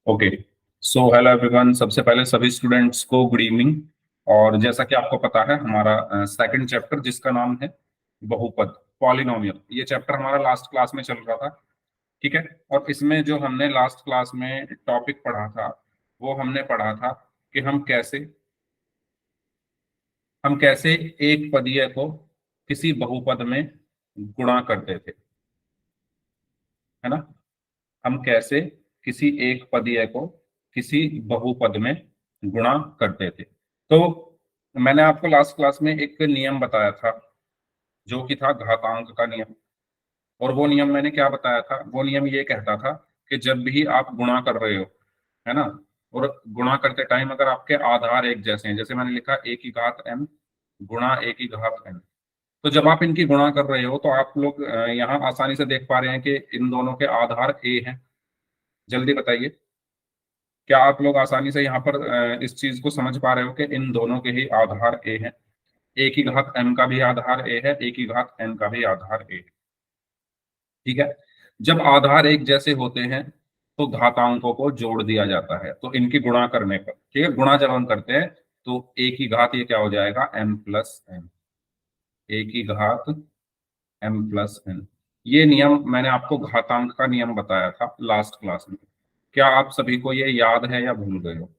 Okay. So hello everyone, सबसे पहले सभी स्टूडेंट्स को गुड इवनिंग। और जैसा कि आपको पता है, हमारा सेकंड चैप्टर जिसका नाम है बहुपद, पॉलिनोमियल, ये चैप्टर हमारा लास्ट क्लास में चल रहा था। ठीक है। और इसमें जो हमने लास्ट क्लास में टॉपिक पढ़ा था, वो हमने पढ़ा था कि हम कैसे एक पदीय को किसी बहुपद में गुणा करते थे, है ना। हम कैसे किसी एक पदीय को किसी बहुपद में गुणा करते थे। तो मैंने आपको लास्ट क्लास में एक नियम बताया था, जो कि था घातांक का नियम। और वो नियम मैंने क्या बताया था, वो नियम ये कहता था कि जब भी आप गुणा कर रहे हो, है ना, और गुणा करते टाइम अगर आपके आधार एक जैसे हैं, जैसे मैंने लिखा ए की घात m गुणा ए की घात n, तो जब आप इनकी गुणा कर रहे हो तो आप लोग यहाँ आसानी से देख पा रहे हैं कि इन दोनों के आधार a हैं। जल्दी बताइए, क्या आप लोग आसानी से यहाँ पर इस चीज को समझ पा रहे हो कि इन दोनों के ही आधार ए हैं। ए की घात m का भी आधार ए है, ए की घात n का भी आधार ए है। ठीक है। जब आधार एक जैसे होते हैं तो घातांकों को जोड़ दिया जाता है, तो इनकी गुणा करने पर, ठीक है, गुणा जब हम करते हैं तो ए की घात ये क्या हो जाएगा, m प्लस n। ए की घात m प्लस n, ये नियम मैंने आपको घातांक का नियम बताया था लास्ट क्लास में। क्या आप सभी को ये याद है या भूल गए हो?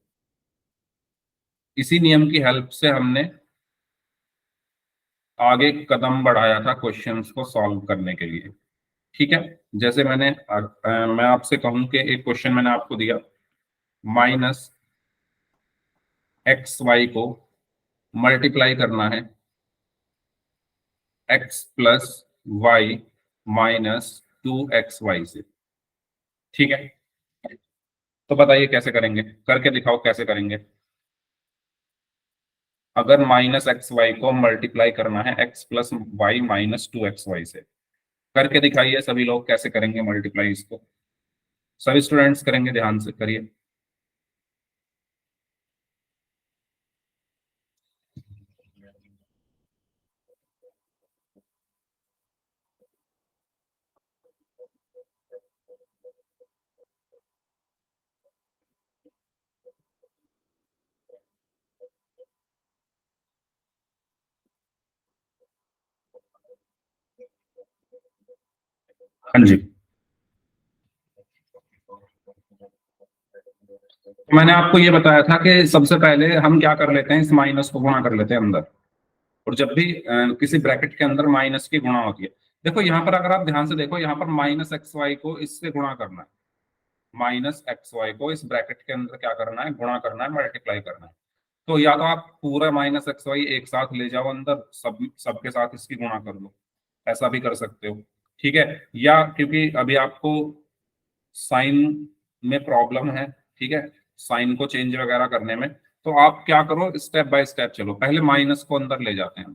इसी नियम की हेल्प से हमने आगे कदम बढ़ाया था क्वेश्चंस को सॉल्व करने के लिए। ठीक है। जैसे मैं आपसे कहूं कि एक क्वेश्चन मैंने आपको दिया, माइनस एक्स वाई को मल्टीप्लाई करना है x plus Y minus 2xy से। ठीक है। तो बताइए कैसे करेंगे, करके दिखाओ कैसे करेंगे। अगर माइनस एक्स वाई को मल्टीप्लाई करना है x plus Y minus 2xy से, करके दिखाइए सभी लोग कैसे करेंगे मल्टीप्लाई इसको। सभी स्टूडेंट्स करेंगे, ध्यान से करिए। हाँ जी। तो मैंने आपको ये बताया था कि सबसे पहले हम क्या कर लेते हैं, इस माइनस को गुणा कर लेते हैं अंदर। और जब भी किसी ब्रैकेट के अंदर माइनस की गुणा होती है, देखो यहाँ पर अगर आप ध्यान से देखो, यहाँ पर माइनस एक्स वाई को इससे गुणा करना है, माइनस एक्स वाई को इस ब्रैकेट के अंदर क्या करना है, गुणा करना है, मल्टीप्लाई करना है। तो या तो आप पूरा माइनस एक्स वाई एक साथ ले जाओ अंदर, सबके साथ इसकी गुणा कर लो, ऐसा भी कर सकते हो। ठीक है। या क्योंकि अभी आपको साइन में प्रॉब्लम है, ठीक है, साइन को चेंज वगैरह करने में, तो आप क्या करो, स्टेप बाय स्टेप चलो। पहले माइनस को अंदर ले जाते हैं,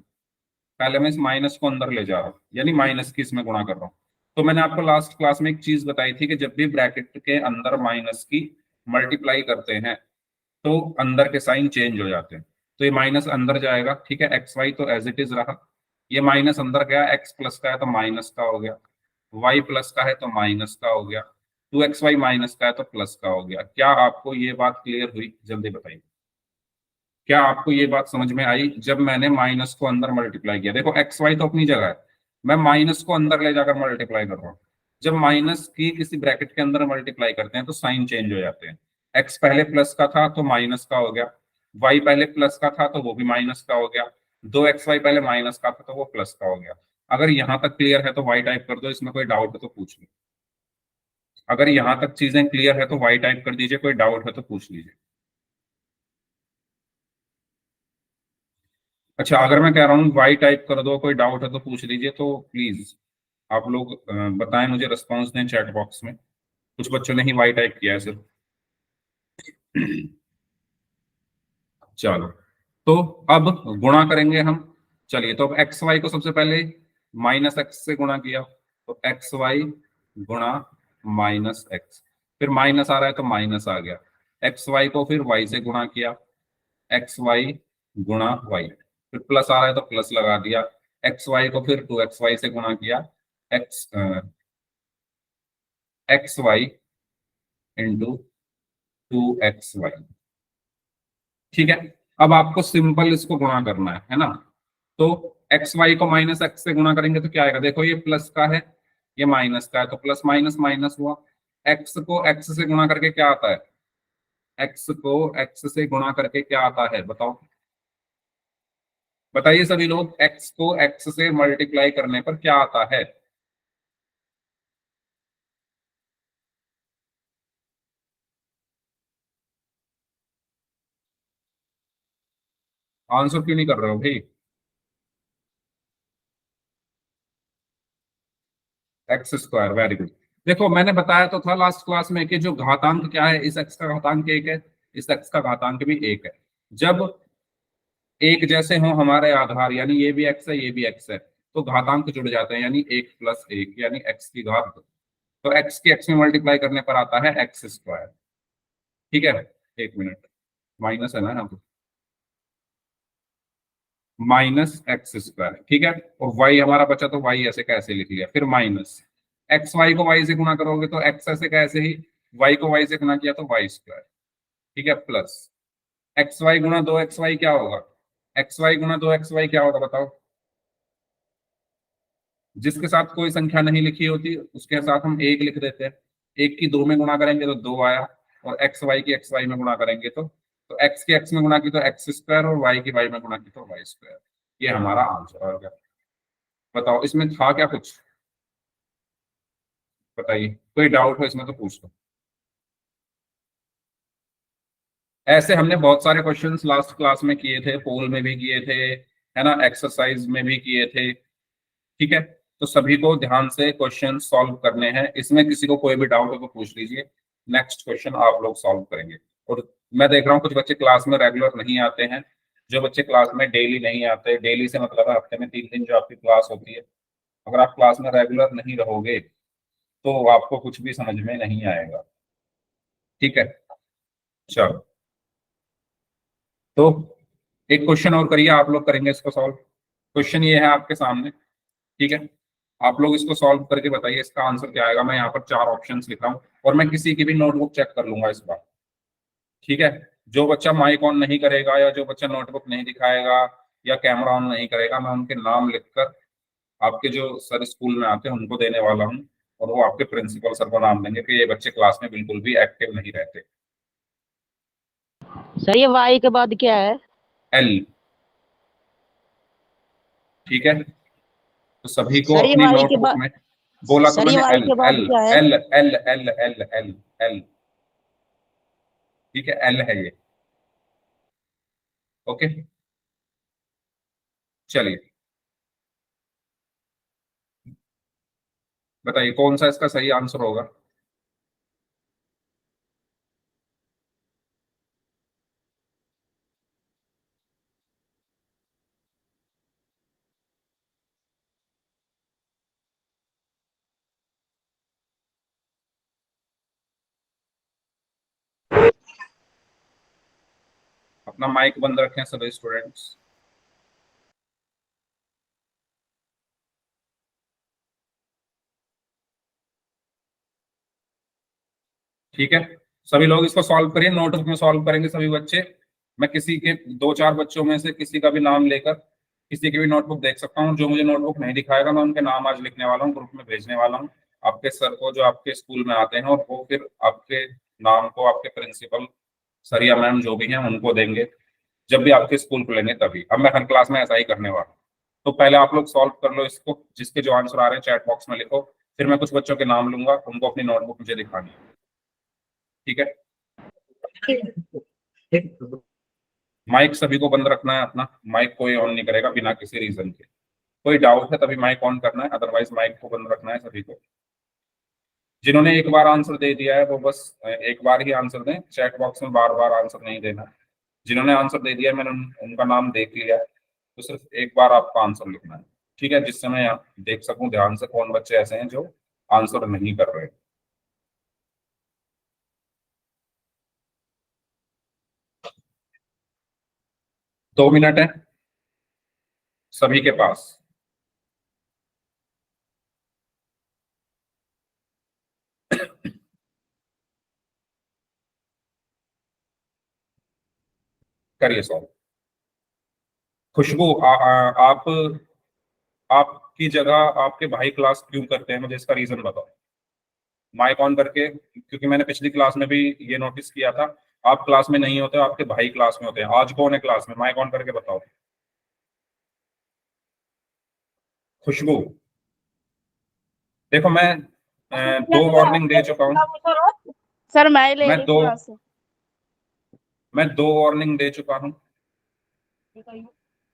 पहले मैं इस माइनस को अंदर ले जा रहा हूँ, यानी माइनस की इसमें गुणा कर रहा हूँ। तो मैंने आपको लास्ट क्लास में एक चीज बताई थी कि जब भी ब्रैकेट के अंदर माइनस की मल्टीप्लाई करते हैं तो अंदर के साइन चेंज हो जाते हैं। तो ये माइनस अंदर जाएगा, ठीक है, एक्स वाई तो एज इट इज रहा। ये माइनस अंदर गया, एक्स प्लस का है तो माइनस का हो गया, वाई प्लस का है तो माइनस का हो गया, 2xy माइनस का है तो प्लस का हो गया। क्या आपको ये बात क्लियर हुई? जल्दी बताइए, क्या आपको ये बात समझ में आई? जब मैंने माइनस को अंदर मल्टीप्लाई किया, देखो एक्स वाई तो अपनी जगह है, मैं माइनस को अंदर ले जाकर मल्टीप्लाई कर रहा हूँ। जब माइनस की किसी ब्रैकेट के अंदर मल्टीप्लाई करते हैं तो साइन चेंज हो जाते हैं। एक्स पहले प्लस का था तो माइनस का हो गया, वाई पहले प्लस का था तो वो भी माइनस का हो गया, 2xy पहले माइनस का था तो वो प्लस का हो गया। अगर यहां तक क्लियर है तो वाई टाइप कर दो, इसमें कोई डाउट है तो पूछ लो। अगर यहां तक चीजें क्लियर है तो वाई टाइप कर दीजिए, कोई डाउट है तो पूछ लीजिए। अच्छा, अगर मैं कह रहा हूँ वाई टाइप कर दो, कोई डाउट है तो पूछ लीजिए, तो प्लीज आप लोग बताएं, मुझे रिस्पॉन्स दें चैट बॉक्स में। कुछ बच्चों ने ही वाई टाइप किया है सिर्फ। चलो, तो अब गुणा करेंगे हम। चलिए, तो अब एक्स वाई को सबसे पहले माइनस एक्स से गुणा किया, तो एक्स वाई गुणा माइनस एक्स, फिर माइनस आ रहा है तो माइनस आ गया। एक्स वाई को फिर वाई से गुणा किया, एक्स वाई गुणा वाई, फिर प्लस आ रहा है तो प्लस लगा दिया। एक्स वाई को फिर 2xy से गुणा किया, x x Y into 2xy। ठीक है, अब आपको सिंपल इसको गुणा करना है ना। तो एक्स वाई को माइनस एक्स से गुणा करेंगे तो क्या आएगा, देखो ये प्लस का है, ये माइनस का है, तो प्लस माइनस माइनस हुआ। एक्स को एक्स से गुणा करके क्या आता है, एक्स को एक्स से गुणा करके क्या आता है बताओ, बताइए सभी लोग, एक्स को एक्स से मल्टीप्लाई करने पर क्या आता है। आंसर क्यों नहीं कर रहे हो भाई। X square, very good. देखो मैंने बताया तो था लास्ट क्लास में कि जो घातांक क्या है, इस एक्स का घातांक एक है, इस एक्स का घातांक भी एक है। जब एक जैसे हो हमारे आधार, यानी ये भी एक्स है ये भी एक्स है, तो घातांक जुड़ जाते हैं, यानी एक प्लस एक यानी एक्स की घात। तो एक्स के एक्स में मल्टीप्लाई करने पर आता है एक्स स्क्वायर। ठीक है, एक मिनट, माइनस है ना यहाँ पे, माइनस एक्स स्क्वायर। ठीक है, और वाई हमारा बचा तो वाई ऐसे कैसे लिख लिया, फिर माइनस एक्स वाई को वाई से गुना करोगे तो एक्स ऐसे कैसे ही, वाई को वाई से गुना किया तो वाई स्क्वायर। ठीक है, प्लस एक्स वाई गुना दो एक्स वाई क्या होगा, एक्स वाई गुना दो एक्स वाई क्या होगा बताओ। जिसके साथ कोई संख्या नहीं लिखी होती उसके साथ हम एक लिख देते हैं। एक की दो में गुणा करेंगे तो दो आया, और एक्स वाई की एक्स वाई में गुणा करेंगे तो एक्स के एक्स में गुणा की तो एक्स स्क्वायर, और वाई की वाई में गुणा की तो वाई स्क्वायर। ये हमारा आंसर आ गया। बताओ इसमें था क्या कुछ, बताइए, कोई डाउट हो इसमें तो पूछ लो। ऐसे हमने बहुत सारे क्वेश्चंस लास्ट क्लास में किए थे, पोल में भी किए थे, है ना, एक्सरसाइज में भी किए थे। ठीक है, तो सभी को ध्यान से क्वेश्चन सॉल्व करने हैं, इसमें किसी को कोई भी डाउट हो तो पूछ लीजिए, नेक्स्ट क्वेश्चन आप लोग सॉल्व करेंगे। और मैं देख रहा हूँ कुछ बच्चे क्लास में रेगुलर नहीं आते हैं। जो बच्चे क्लास में डेली नहीं आते, डेली से मतलब है हफ्ते में 3 दिन जो आपकी क्लास होती है, अगर आप क्लास में रेगुलर नहीं रहोगे तो आपको कुछ भी समझ में नहीं आएगा। ठीक है, चलो, तो एक क्वेश्चन और करिए, आप लोग करेंगे इसको सॉल्व। क्वेश्चन ये है आपके सामने, ठीक है, आप लोग इसको सॉल्व करके बताइए इसका आंसर क्या आएगा। मैं यहाँ पर 4 ऑप्शंस लिख रहा हूँ और मैं किसी की भी नोटबुक चेक कर लूंगा इस बार। ठीक है, जो बच्चा माइक ऑन नहीं करेगा या जो बच्चा नोटबुक नहीं दिखाएगा या कैमरा ऑन नहीं करेगा, मैं उनके नाम लिखकर आपके जो सर स्कूल में आते हैं उनको देने वाला हूँ, और वो आपके प्रिंसिपल सर को नाम देंगे कि ये बच्चे क्लास में बिल्कुल भी एक्टिव नहीं रहते। सर ये वाई के बाद क्या है? एल। ठीक है, तो सभी को सर ये अपनी वाई के नोटबुक बाद में, बोला तो सर ये मैंने वाई एल के बाद एल क्या है? L L L L L L. ठीक है, एल है ये। ओके, चलिए बताइए कौन सा इसका सही आंसर होगा। अपना माइक बंद रखें सभी स्टूडेंट्स। ठीक है, सभी लोग इसको सॉल्व करिए, नोटबुक में सॉल्व करेंगे सभी बच्चे। मैं किसी के 2-4 बच्चों में से किसी का भी नाम लेकर किसी की भी नोटबुक देख सकता हूँ, जो मुझे नोटबुक नहीं दिखाएगा मैं उनके नाम आज लिखने वाला हूँ, ग्रुप में भेजने वाला हूँ आपके सर को जो आपके स्कूल में आते हैं, और वो फिर आपके नाम को आपके प्रिंसिपल सर या मैम जो भी हैं उनको देंगे जब भी आपके स्कूल खुलेंगे तभी। अब मैं हर क्लास में ऐसा ही करने वाला हूँ। तो पहले आप लोग सॉल्व कर लो इसको, जिसके जो आंसर आ रहे हैं चैट बॉक्स में लिखो, फिर मैं कुछ बच्चों के नाम लूंगा, उनको अपनी नोटबुक मुझे दिखानी है। ठीक है, माइक सभी को बंद रखना है अपना, माइक कोई ऑन नहीं करेगा बिना किसी रीजन के। कोई डाउट है तभी माइक ऑन करना है, अदरवाइज माइक को बंद रखना है सभी को। जिन्होंने एक बार आंसर दे दिया है वो बस एक बार ही आंसर दें, चैट बॉक्स में बार बार आंसर नहीं देना। जिन्होंने आंसर दे दिया मैंने उनका नाम देख लिया है, तो सिर्फ एक बार आपका आंसर लिखना है। ठीक है, जिससे मैं देख सकूं ध्यान से कौन बच्चे ऐसे हैं जो आंसर नहीं कर रहे। 2 मिनट है सभी के पास। करिए सॉल्व। खुशबू आप आपकी जगह आपके भाई क्लास क्यों करते हैं, मुझे इसका रीजन बताओ। माइक ऑन करके, क्योंकि मैंने पिछली क्लास में भी ये नोटिस किया था, आप क्लास में नहीं होते, आपके भाई क्लास में होते हैं। आज कौन है क्लास में, माइक ऑन करके बताओ। खुशबू, देखो मैं दो वार्निंग दे चुका हूँ। सर मैं ही ले मैं रही दो थी वहां से। मैं दो वार्निंग दे चुका हूँ,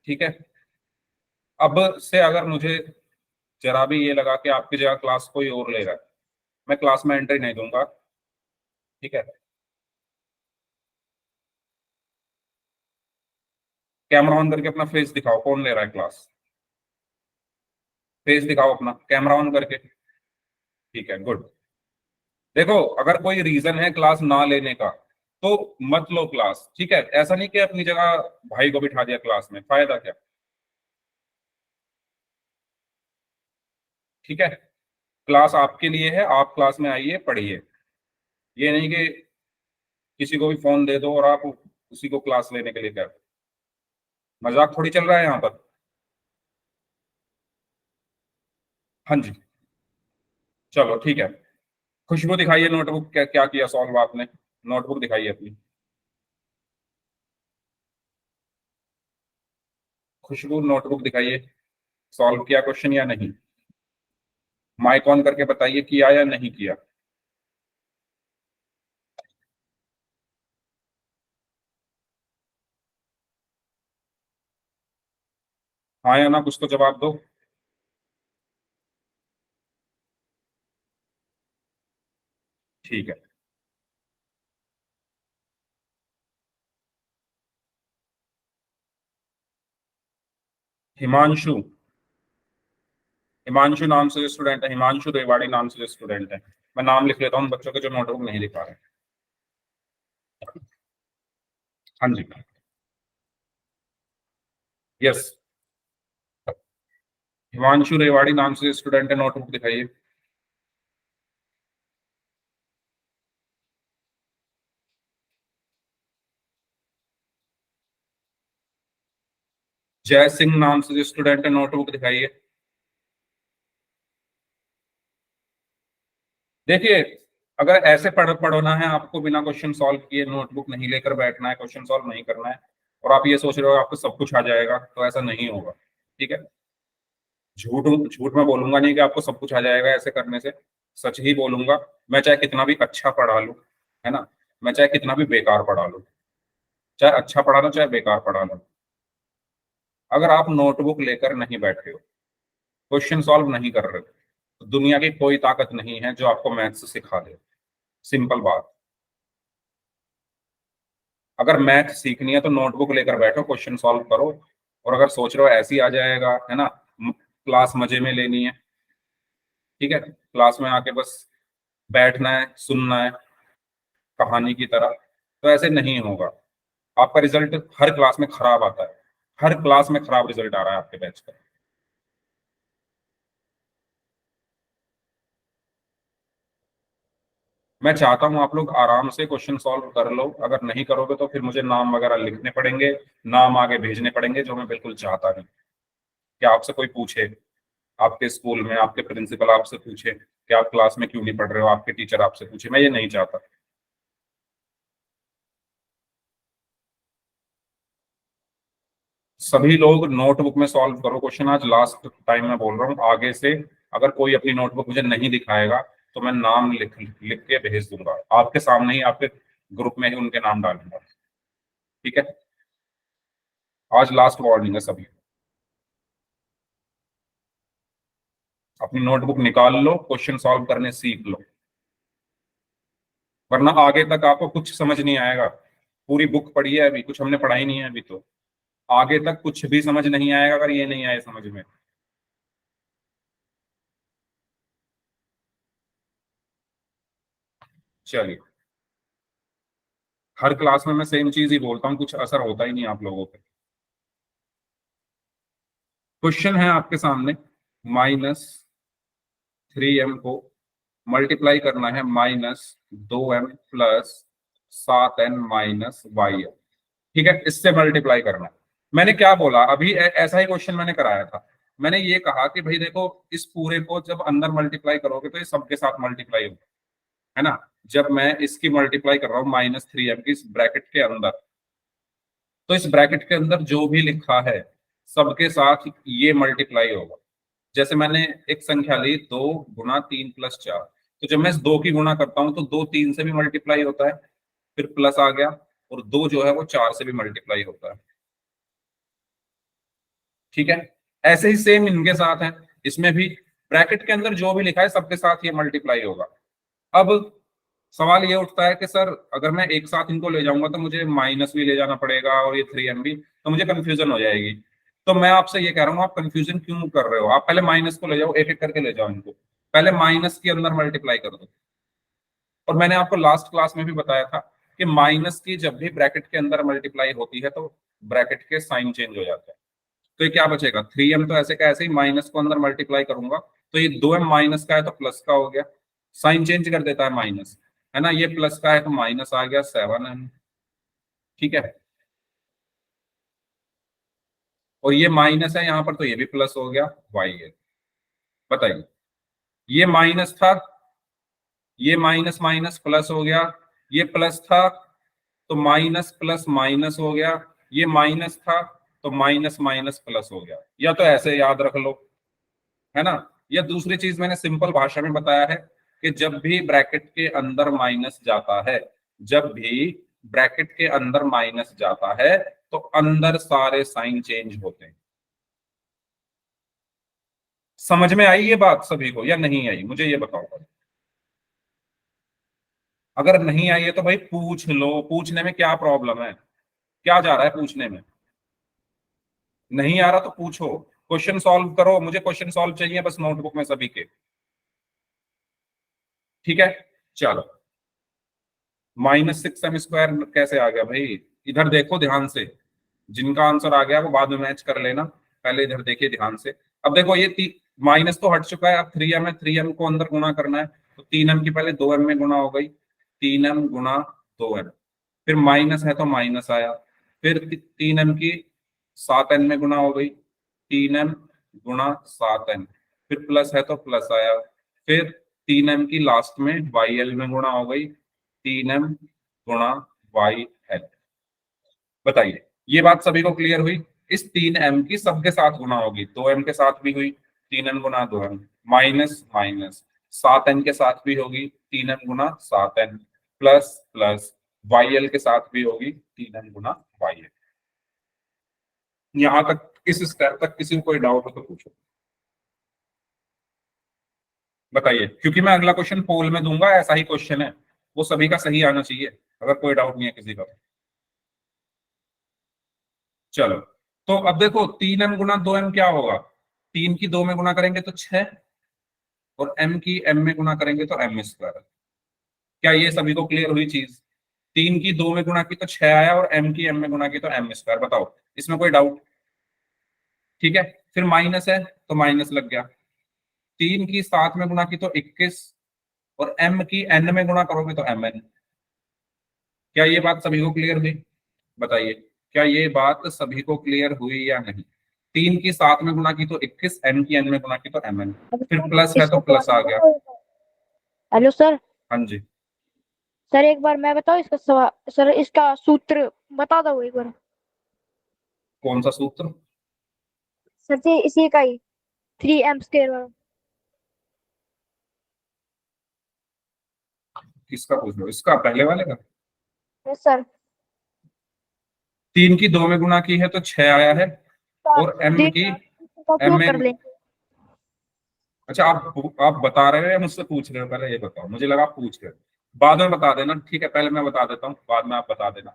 ठीक है। अब से अगर मुझे जरा भी ये लगा कि आपकी जगह क्लास कोई और ले रहा है, मैं क्लास में एंट्री नहीं दूंगा, ठीक है। कैमरा ऑन करके अपना फेस दिखाओ, कौन ले रहा है क्लास। फेस दिखाओ अपना, कैमरा ऑन करके, ठीक है, गुड। देखो, अगर कोई रीजन है क्लास ना लेने का तो मत लो क्लास, ठीक है। ऐसा नहीं कि अपनी जगह भाई को बिठा दिया क्लास में, फायदा क्या, ठीक है। क्लास आपके लिए है, आप क्लास में आइए, पढ़िए। ये नहीं कि किसी को भी फोन दे दो और आप उसी को क्लास लेने के लिए कह दो। मजाक थोड़ी चल रहा है यहाँ पर। हाँ जी, चलो ठीक है। खुशबू दिखाइए नोटबुक, क्या क्या किया सॉल्व आपने, नोटबुक दिखाइए अपनी। खुशबू नोटबुक दिखाइए, सॉल्व किया क्वेश्चन या नहीं। माइक ऑन करके बताइए किया या नहीं किया। हाँ या ना, कुछ तो जवाब दो। ठीक है। हिमांशु, हिमांशु नाम से जो स्टूडेंट है, हिमांशु रेवाड़ी नाम से जो स्टूडेंट है, मैं नाम लिख लेता हूँ बच्चों के जो नोटबुक नहीं दिखा रहे। हाँ जी, यस। हिमांशु रेवाड़ी नाम से स्टूडेंट है, नोटबुक दिखाइए। जय सिंह नाम से जो स्टूडेंट है, नोटबुक दिखाइए। देखिए, अगर ऐसे पढ़ना है आपको, बिना क्वेश्चन सॉल्व किए नोटबुक नहीं लेकर बैठना है, क्वेश्चन सॉल्व नहीं करना है, और आप ये सोच रहे हो आपको सब कुछ आ जाएगा, तो ऐसा नहीं होगा, ठीक है। झूठ झूठ मैं बोलूंगा नहीं कि आपको सब कुछ आ जाएगा ऐसे करने से, सच ही बोलूंगा। मैं चाहे कितना भी अच्छा पढ़ा लूं, है ना, मैं चाहे कितना भी बेकार पढ़ा लूं, चाहे अच्छा पढ़ा लो चाहे बेकार पढ़ा लो, अगर आप नोटबुक लेकर नहीं बैठे हो, क्वेश्चन सॉल्व नहीं कर रहे हो, तो दुनिया की कोई ताकत नहीं है जो आपको मैथ्स सिखा दे। सिंपल बात। अगर मैथ सीखनी है तो नोटबुक लेकर बैठो, क्वेश्चन सॉल्व करो। और अगर सोच रहे हो ऐसे ही आ जाएगा, है ना, क्लास मजे में लेनी है, ठीक है, क्लास में आके बस बैठना है, सुनना है कहानी की तरह, तो ऐसे नहीं होगा। आपका रिजल्ट हर क्लास में खराब आता है, हर क्लास में खराब रिजल्ट आ रहा है आपके बैच का। मैं चाहता हूं आप लोग आराम से क्वेश्चन सॉल्व कर लो, अगर नहीं करोगे तो फिर मुझे नाम वगैरह लिखने पड़ेंगे, नाम आगे भेजने पड़ेंगे, जो मैं बिल्कुल चाहता नहीं। कि आपसे कोई पूछे, आपके स्कूल में आपके प्रिंसिपल आपसे पूछे कि आप क्लास में क्यों नहीं पढ़ रहे हो, आपके टीचर आपसे पूछे, मैं ये नहीं चाहता। सभी लोग नोटबुक में सॉल्व करो क्वेश्चन, आज लास्ट टाइम मैं बोल रहा हूँ, आगे से अगर कोई अपनी नोटबुक मुझे नहीं दिखाएगा तो मैं नाम लिख लिख के भेज दूंगा, आपके सामने ही, आपके ग्रुप में ही उनके नाम डालूंगा, ठीक है। आज लास्ट वार्निंग है सभी। अपनी नोटबुक निकाल लो, क्वेश्चन सॉल्व करने सीख लो, वरना आगे तक आपको कुछ समझ नहीं आएगा। पूरी बुक पढ़ी है, अभी कुछ हमने पढ़ा ही नहीं है अभी तो, आगे तक कुछ भी समझ नहीं आएगा अगर ये नहीं आए समझ में। चलिए, हर क्लास में मैं सेम चीज ही बोलता हूँ, कुछ असर होता ही नहीं आप लोगों पे। क्वेश्चन है आपके सामने, -3m को मल्टीप्लाई करना है -2m + 7n - 1 ठीक है, इससे मल्टीप्लाई करना है। मैंने क्या बोला अभी, ऐसा ही क्वेश्चन मैंने कराया था। मैंने ये कहा कि भाई देखो, इस पूरे को जब अंदर मल्टीप्लाई करोगे तो ये सबके साथ मल्टीप्लाई होगा, है ना। जब मैं इसकी मल्टीप्लाई कर रहा हूँ -3m की इस ब्रैकेट के अंदर, तो इस ब्रैकेट के अंदर जो भी लिखा है सबके साथ ये मल्टीप्लाई होगा। जैसे मैंने एक संख्या ली 2 × 3 + 4, तो जब मैं इस 2 की गुणा करता हूं तो 2 3 से भी मल्टीप्लाई होता है, फिर प्लस आ गया, और 2 जो है वो 4 से भी मल्टीप्लाई होता है। ठीक है, ऐसे ही सेम इनके साथ है, इसमें भी ब्रैकेट के अंदर जो भी लिखा है सबके साथ ये मल्टीप्लाई होगा। अब सवाल ये उठता है कि सर अगर मैं एक साथ इनको ले जाऊंगा तो मुझे माइनस भी ले जाना पड़ेगा और ये 3m भी, तो मुझे कंफ्यूजन हो जाएगी। तो मैं आपसे ये कह रहा हूँ, आप कंफ्यूजन क्यों कर रहे हो? आप पहले माइनस को ले जाओ, एक एक करके ले जाओ इनको, पहले माइनस के अंदर मल्टीप्लाई कर दो। और मैंने आपको लास्ट क्लास में भी बताया था कि माइनस की जब भी ब्रैकेट के अंदर मल्टीप्लाई होती है तो ब्रैकेट के साइन चेंज हो जाते हैं। तो ये क्या बचेगा, 3m तो ऐसे का ऐसे ही, माइनस को अंदर मल्टीप्लाई करूंगा तो ये 2m माइनस का है तो प्लस का हो गया, साइन चेंज कर देता है माइनस, है ना। ये प्लस का है तो माइनस आ गया 7m। ठीक है, और ये माइनस है यहाँ पर तो ये भी प्लस हो गया y है। बताइए, ये माइनस था, ये माइनस माइनस प्लस हो गया, ये प्लस था तो माइनस प्लस माइनस हो गया, ये माइनस था तो माइनस माइनस प्लस हो गया। या तो ऐसे याद रख लो, है ना। या दूसरी चीज मैंने सिंपल भाषा में बताया है कि जब भी ब्रैकेट के अंदर माइनस जाता है, जब भी ब्रैकेट के अंदर माइनस जाता है तो अंदर सारे साइन चेंज होते हैं। समझ में आई ये बात सभी को या नहीं आई, मुझे ये बताओ। अगर नहीं आई है तो भाई पूछ लो, पूछने में क्या प्रॉब्लम है, क्या जा रहा है पूछने में? नहीं आ रहा तो पूछो, क्वेश्चन सॉल्व करो, मुझे क्वेश्चन सॉल्व चाहिए बस नोटबुक में सभी के। ठीक है, चलो। -6m² कैसे आ गया भाई? इधर देखो ध्यान से, जिनका आंसर आ गया वो बाद में मैच कर लेना, पहले इधर देखिए ध्यान से। अब देखो ये माइनस तो हट चुका है, अब 3m है, 3m को अंदर गुणा करना है, तो 3m की पहले 2m में गुणा हो गई, 3m गुणा 2m, फिर माइनस है तो माइनस आया, फिर 3m की 7n में गुणा हो गई, 3m गुणा 7n, फिर प्लस है तो प्लस आया, फिर 3m की लास्ट में yl में गुणा हो गई, 3m गुणा yl। बताइए, ये बात सभी को क्लियर हुई? इस 3m की सबके साथ गुणा होगी, 2m के साथ भी हुई, 3m गुणा 2m, माइनस माइनस 7n के साथ भी होगी, 3m गुणा 7n, प्लस प्लस yl के साथ भी होगी, 3m गुणा yl। यहां तक, इस स्टेप तक किसी को कोई डाउट हो तो पूछो, बताइए। क्योंकि मैं अगला क्वेश्चन पोल में दूंगा, ऐसा ही क्वेश्चन है, वो सभी का सही आना चाहिए, अगर कोई डाउट नहीं है किसी का। चलो, तो अब देखो 3m गुणा 2m क्या होगा, 3 की 2 में गुणा करेंगे तो 6, और m की m में गुणा करेंगे तो m²। क्या ये सभी को क्लियर हुई चीज? 3 की 2 में गुणा की तो 6 आया, और m की m में गुणा की तो m²। बताओ, इसमें कोई डाउट? ठीक है, फिर माइनस है तो माइनस लग गया, 3 की 7 में गुणा की तो 21, और m की n में गुणा करोगे तो mn। क्या ये बात सभी को क्लियर हुई? बताइए, क्या ये बात सभी को क्लियर हुई या नहीं? 3 की 7 में गुणा की तो 21, n की n में गुणा की तो mn, फिर प्लस है तो इसका प्लस आ सवाल गया। बताओ। Hello sir. हाँ जी, सर एक बार मैं बताऊं इसका सवाल, सर इसका सूत्र बता दो एक बार। कौन सा सूत्र? सर जी इसी का ही, 3m² वाला। किसका पूछ रहे हो, इसका पहले वाले का? Yes sir. 3 की 2 में गुणा की है तो 6 आया है, तो आप और m देख की m कंक्लूड कर में, लेंगे। अच्छा आप बता रहे हो या मुझसे पूछ रहे हो? पहले ये बताओ, मुझे लगा आप पूछ रहे हो, बाद में बता देना। ठीक है, पहले मैं बता देता हूँ, बाद में आप बता देना।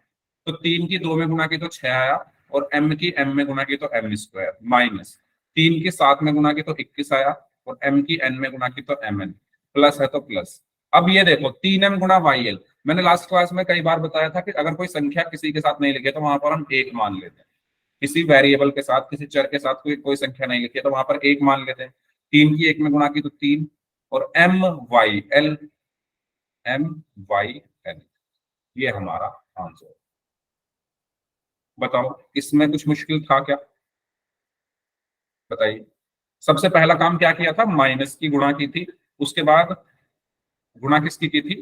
तो 3 की 2 में गुणा की तो 6 आया, और m की m में गुणा की तो m², माइनस 3 की 7 में गुणा की तो 21 आया, और m की n में गुणा की तो mn, प्लस है तो प्लस। अब ये देखो 3m गुणा yl, मैंने लास्ट क्लास में कई बार बताया था कि अगर कोई संख्या किसी के साथ नहीं लिखी है तो वहां पर हम एक मान लेते हैं, किसी वेरिएबल के साथ, किसी चर के साथ कोई कोई संख्या नहीं लिखी है तो वहां पर एक मान लेते हैं। 3 की 1 में गुणा की तो 3, और m y l, ये हमारा आंसर। बताओ इसमें कुछ मुश्किल था क्या, बताइए। सबसे पहला काम क्या किया था, माइनस की गुणा की थी, उसके बाद गुणा किसकी की थी,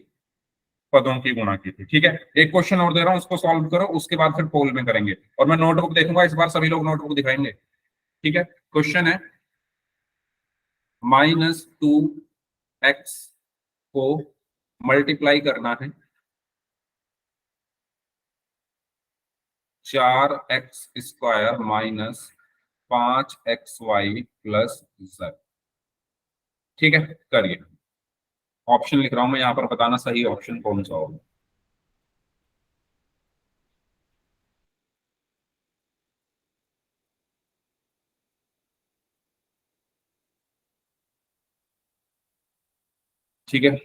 पदों की गुणा की थी। ठीक है, एक क्वेश्चन और दे रहा हूं, उसको सॉल्व करो, उसके बाद फिर पोल में करेंगे, और मैं नोटबुक देखूंगा, इस बार सभी लोग नोटबुक दिखाएंगे। ठीक है, क्वेश्चन है -2x को मल्टीप्लाई करना है 4x² minus 5xy plus z। ठीक है, करिए। ऑप्शन लिख रहा हूं मैं यहाँ पर, बताना सही ऑप्शन कौन सा होगा। ठीक है,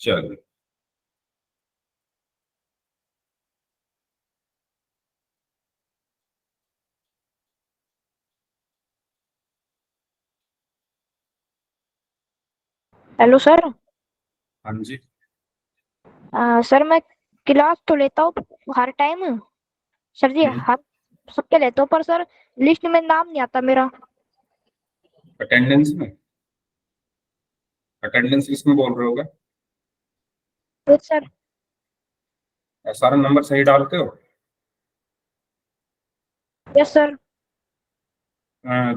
चलिए। Hello sir. हाँ जी। सर मैं क्लास तो लेता हूँ हर टाइम, सर जी हम्म। हर सबके लेता हूँ, पर सर लिस्ट में नाम नहीं आता मेरा। अटेंडेंस में, अटेंडेंस लिस्ट में बोल रहे होगा। तो सर सारा नंबर सही डालते हो। Yes sir.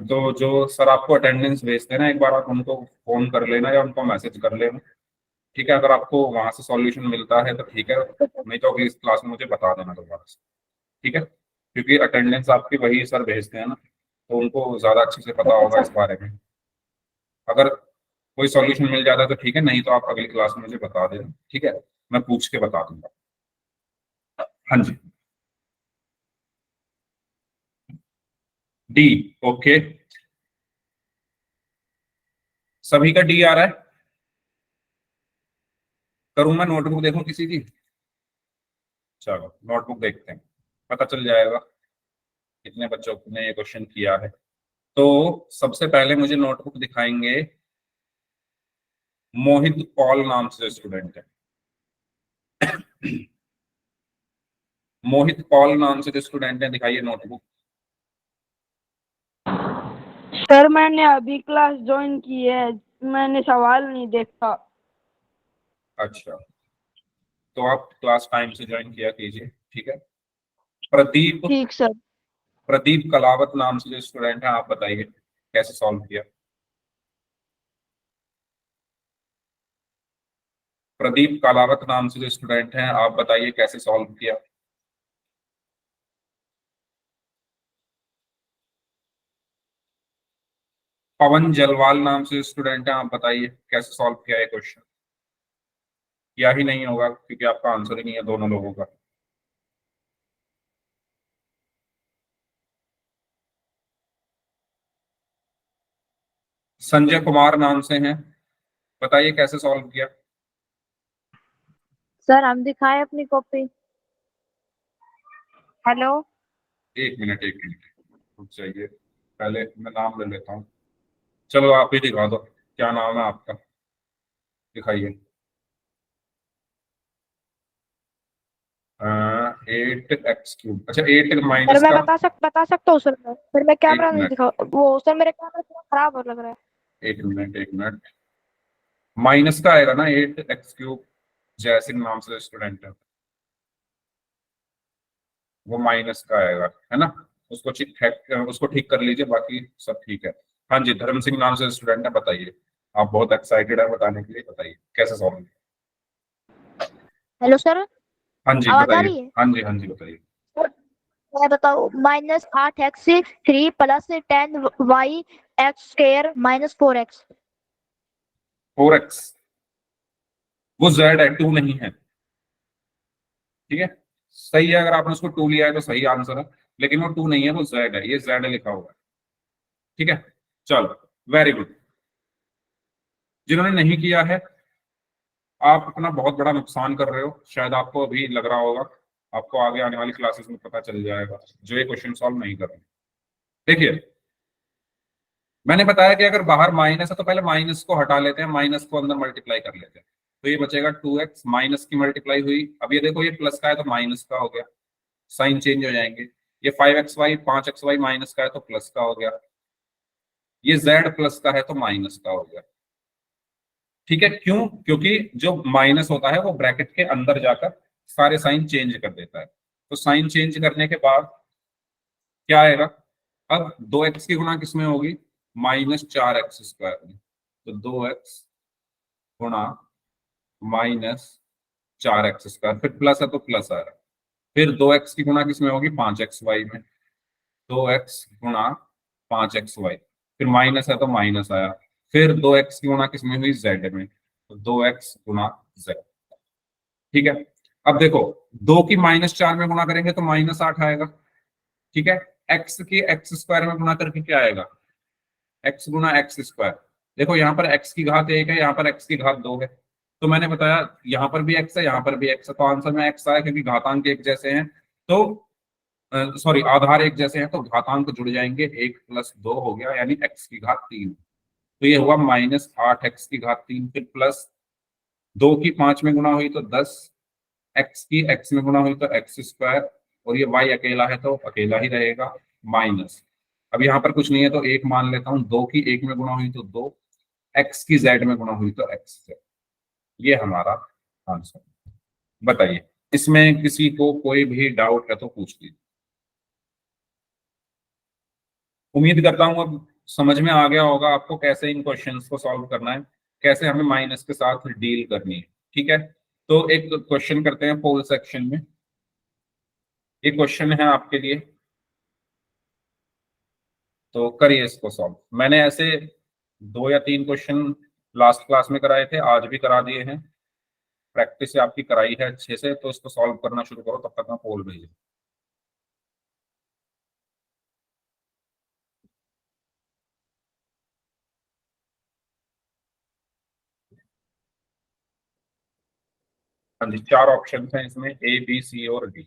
तो जो सर आपको अटेंडेंस भेजते हैं ना, एक बार आप उनको फोन कर लेना या उनको मैसेज कर लेना। ठीक है, अगर आपको वहां से सॉल्यूशन मिलता है तो ठीक है, नहीं तो अगली क्लास में मुझे बता देना दोबारा से। ठीक है, क्योंकि अटेंडेंस आपकी वही सर भेजते हैं ना, तो उनको ज्यादा अच्छे से पता ओके होगा सर। इस बारे में। अगर कोई सॉल्यूशन मिल जाता है तो ठीक है, नहीं तो आप अगली क्लास में मुझे बता देना। ठीक है, मैं पूछ के बता दूंगा। हाँ जी, डी। ओके, सभी का डी आ रहा है। करूँ मैं नोटबुक देखूं किसी की। चलो नोटबुक देखते हैं, पता चल जाएगा कितने बच्चों ने ये क्वेश्चन किया है। तो सबसे पहले मुझे नोटबुक दिखाएंगे मोहित पॉल नाम से स्टूडेंट है। मोहित पॉल नाम से जो स्टूडेंट है, दिखाइए नोटबुक। सर मैंने अभी क्लास ज्वाइन की है, मैंने सवाल नहीं देखा। अच्छा, तो आप क्लास टाइम से ज्वाइन किया कीजिए। ठीक है, प्रदीप, ठीक सर। प्रदीप कलावत नाम से जो स्टूडेंट है, आप बताइए कैसे सॉल्व किया। प्रदीप कलावत नाम से जो स्टूडेंट है, आप बताइए कैसे सॉल्व किया। पवन जलवाल नाम से स्टूडेंट है, आप बताइए कैसे सॉल्व किया है क्वेश्चन। या ही नहीं होगा क्योंकि आपका आंसर ही नहीं है दोनों लोगों का। संजय कुमार नाम से हैं, बताइए कैसे सॉल्व किया। सर हम दिखाए अपनी कॉपी। हेलो। एक मिनट, एक मिनट रुक जाइए, पहले मैं नाम ले लेता हूँ। चलो आप ही दिखा दो, क्या नाम है आपका, दिखाइए। 8x3, अच्छा 8 सर माइनस मैं का। बता सकता हूँ सर। सर मैं एक कैमरा नहीं मिनट, दिखा, वो सर मेरे कैमरा थोड़ा खराब हो लग रहा है। एक मिनट, एक मिनट। माइनस का आएगा ना 8x3, जयसिंह नाम से स्टूडेंट है, वो माइनस का आएगा, है ना। उसको उसको ठीक कर लीजिए, बाकी सब ठीक है। हाँ जी, धर्म सिंह नाम से स्टूडेंट है, बताइए। आप बहुत एक्साइटेड है बताने के लिए, बताइए कैसे सॉल्व। Hello sir. हाँ जी आवाज आ बताइए। रही है? हाँ जी, हाँ जी बताइए। मैं बताऊँ, -8x3 plus 10y(x² -4x)। 4x, वो जेड है, 2 नहीं है। ठीक है, सही है, अगर आपने उसको 2 लिया है तो सही आंसर है, लेकिन वो 2 नहीं है, वो जेड है, ये जेड लिखा हुआ है। ठीक है, चलो, वेरी गुड। जिन्होंने नहीं किया है, आप अपना बहुत बड़ा नुकसान कर रहे हो, शायद आपको अभी लग रहा होगा, आपको आगे आने वाली क्लासेस में पता चल जाएगा, जो ये क्वेश्चन सॉल्व नहीं कर रहे। देखिए, मैंने बताया कि अगर बाहर माइनस है तो पहले माइनस को हटा लेते हैं, माइनस को अंदर मल्टीप्लाई कर लेते हैं, तो ये बचेगा 2x, माइनस की मल्टीप्लाई हुई, अब ये देखो ये प्लस का है तो माइनस का हो गया, साइन चेंज हो जाएंगे। ये 5xy 5xy माइनस का है तो प्लस का हो गया, ये z प्लस का है तो माइनस का हो गया। ठीक है, क्यों? क्योंकि जो माइनस होता है वो ब्रैकेट के अंदर जाकर सारे साइन चेंज कर देता है। तो साइन चेंज करने के बाद क्या आएगा? अब 2x की गुणा किसमें होगी? -4x² में। तो 2x गुणा -4x², फिर प्लस है तो प्लस आएगा। फिर 2x की गुणा किसमें होगी? 5xy में। 2x गुणा 5xy, फिर माइनस है तो माइनस आया। फिर 2x की गुणा किसमें हुई? z में। तो 2x गुणा z। ठीक है, अब देखो 2 की -4 में गुणा करेंगे तो -8 आएगा। ठीक है, x की x² में गुणा करके क्या आएगा? x गुणा x²। देखो यहाँ पर x की घात 1 है, यहाँ पर x की घात 2 है। तो मैंने बताया यहाँ पर भी x है, यहाँ पर भी x है, तो आंसर में x आया क्योंकि घातांक एक जैसे हैं। तो सॉरी, आधार एक जैसे हैं तो घातांक जुड़ जाएंगे, 1 + 2 हो गया, यानी x की घात 3। तो ये हुआ -8x की घात 3, फिर प्लस 2 की 5 में गुणा हुई तो 10, x की x में गुणा हुई तो x², और ये y अकेला है तो अकेला ही रहेगा, माइनस। अब यहाँ पर कुछ नहीं है तो 1 मान लेता हूँ, 2 की 1 में गुणा हुई तो 2, x की z में गुणा हुई तो x। ये हमारा आंसर। बताइए, इसमें किसी को कोई भी डाउट है तो पूछ लीजिए। उम्मीद करता हूँ अब समझ में आ गया होगा आपको कैसे इन क्वेश्चंस को सॉल्व करना है, कैसे हमें माइनस के साथ डील करनी है। ठीक है, तो एक क्वेश्चन करते हैं पोल सेक्शन में। ये क्वेश्चन है आपके लिए, तो करिए इसको सॉल्व। मैंने ऐसे 2 या 3 क्वेश्चन लास्ट क्लास में कराए थे, आज भी करा दिए हैं, प्रैक्टिस से आपकी कराई है अच्छे से, तो इसको सॉल्व करना शुरू करो, तब तक मैं पोल भेज। हाँ जी, 4 ऑप्शन हैं इसमें, A B C और D।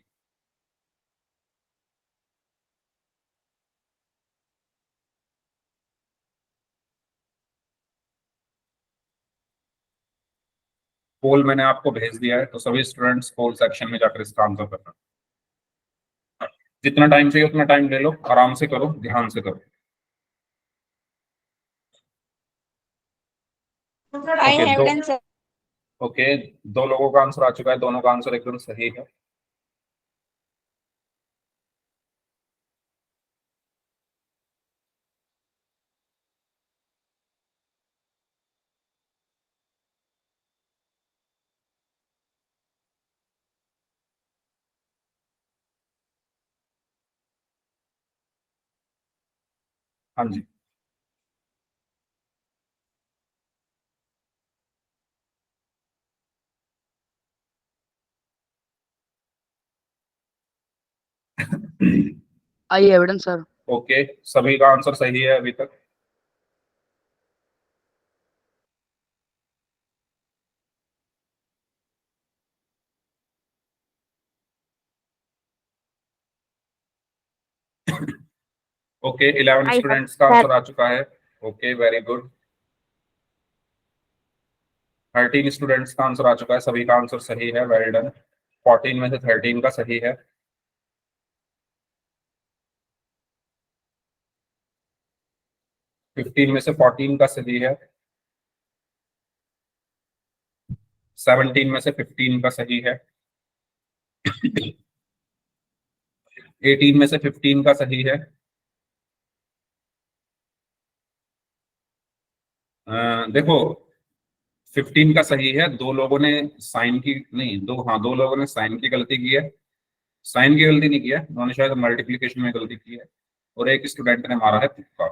पोल मैंने आपको भेज दिया है, तो सभी स्टूडेंट्स पोल सेक्शन में जाकर इसका आंसर करना। जितना टाइम चाहिए उतना टाइम ले लो, आराम से करो, ध्यान से करो। आई ओके, हैव दो डन सर। ओके, 2 लोगों का आंसर आ चुका है, दोनों का आंसर एकदम सही है। हाँ जी। आई एविडेंस सर। ओके, सभी का आंसर सही है अभी तक। ओके, 11 आई हैव स्टूडेंट्स का आंसर आ चुका है। Okay, very good. 13 स्टूडेंट्स का आंसर आ चुका है, सभी का आंसर सही है, वेल डन। 14 में से 13 का सही है। 15 में से 14 का सही है। 17 में से 15 का सही है। 18 में से 15 का सही है। देखो 15 का सही है, 2 लोगों ने साइन की नहीं, हाँ 2 लोगों ने साइन की गलती की है, साइन की गलती नहीं की है, उन्होंने शायद मल्टीप्लिकेशन में गलती की है, और एक स्टूडेंट ने मारा है तुक्का।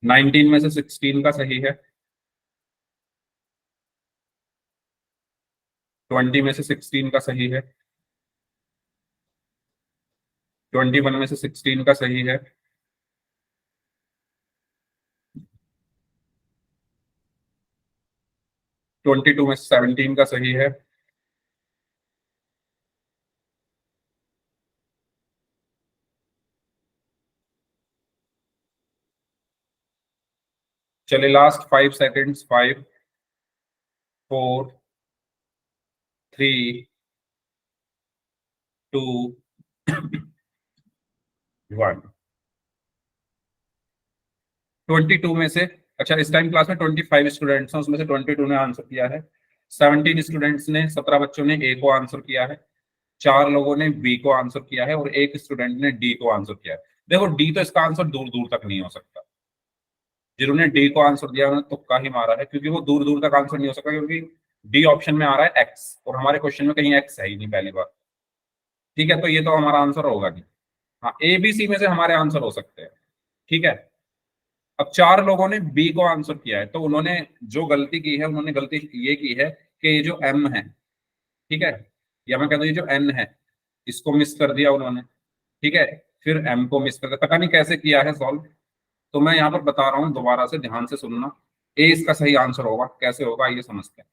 19 में से 16 का सही है। 20 में से 16 का सही है। 21 में से 16 का सही है। 22 में से 17 का सही है। चलिए लास्ट 5 सेकेंड्स, 5 4 3 2 1। 22 में से, अच्छा इस टाइम क्लास में 25 स्टूडेंट्स हैं, उसमें से 22 ने आंसर किया है। 17 स्टूडेंट्स ने, 17 बच्चों ने ए को आंसर किया है, 4 लोगों ने बी को आंसर किया है और एक स्टूडेंट ने डी को आंसर किया है। देखो डी तो इसका आंसर दूर दूर तक नहीं हो सकता। जिन्होंने डी को आंसर दिया उन्होंने तुक्का ही मारा है, क्योंकि वो दूर दूर तक आंसर नहीं हो सकता, क्योंकि डी ऑप्शन में आ रहा है एक्स और हमारे क्वेश्चन में कहीं एक्स है ही नहीं पहली बार। ठीक है, तो ये तो हमारा आंसर होगा नहीं। हाँ, ए बी सी में से हमारे आंसर हो सकते हैं। ठीक है, अब 4 लोगों ने बी को आंसर किया है, तो उन्होंने जो गलती की है, उन्होंने गलती ये की है कि ये जो एम है, ठीक है, या मैं कहता हूँ ये जो एन है, इसको मिस कर दिया उन्होंने। ठीक है, फिर एम को मिस कर दिया, पता नहीं कैसे किया है सॉल्व। तो मैं यहाँ पर बता रहा हूँ, दोबारा से ध्यान से सुनना। ए इसका सही आंसर होगा, कैसे होगा ये समझते हैं।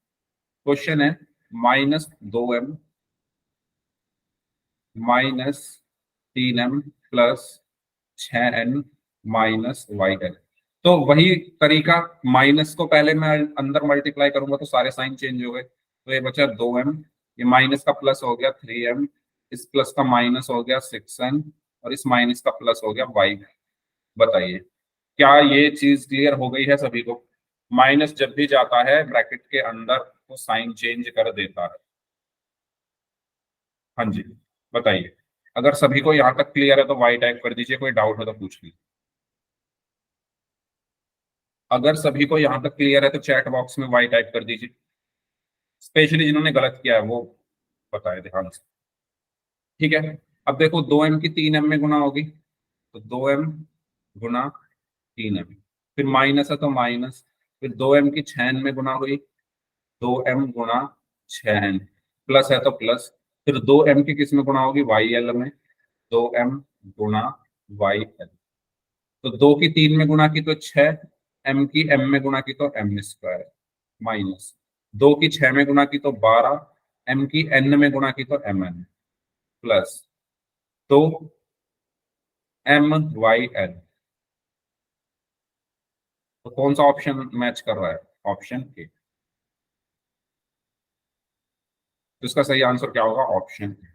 क्वेश्चन है -2m -3m +6n -yl। तो वही तरीका, माइनस को पहले मैं अंदर मल्टीप्लाई करूंगा तो सारे साइन चेंज हो गए, तो ये बचा 2m, ये माइनस का प्लस हो गया 3m, इस प्लस का माइनस हो गया 6n और इस माइनस का प्लस हो गया y। बताइए क्या ये चीज क्लियर हो गई है सभी को? माइनस जब भी जाता है ब्रैकेट के अंदर तो साइन चेंज कर देता है। हाँ जी, बताइए। अगर सभी को यहाँ तक क्लियर है तो वाई टाइप कर दीजिए, कोई डाउट हो तो पूछ लीजिए। अगर सभी को यहाँ तक क्लियर है तो चैट बॉक्स में वाई टाइप कर दीजिए। स्पेशली जिन्होंने गलत किया है वो बताए ध्यान से। ठीक है, अब देखो 2m की 3m में गुना होगी, तो 2m गुना 3m, फिर माइनस है तो माइनस, फिर 2m की 6n में गुना हुई, 2m गुना 6n, प्लस है तो प्लस, फिर 2m की किस में गुना होगी, YL में, 2m गुना YL। तो 2 की 3 में गुना की तो 6, m की m में गुना की तो m², माइनस 2 की 6 में गुना की तो 12, m की n में गुना की तो mn, प्लस तो MYL। तो कौन सा ऑप्शन मैच कर रहा है? Option A. तो इसका सही आंसर क्या होगा? Option A.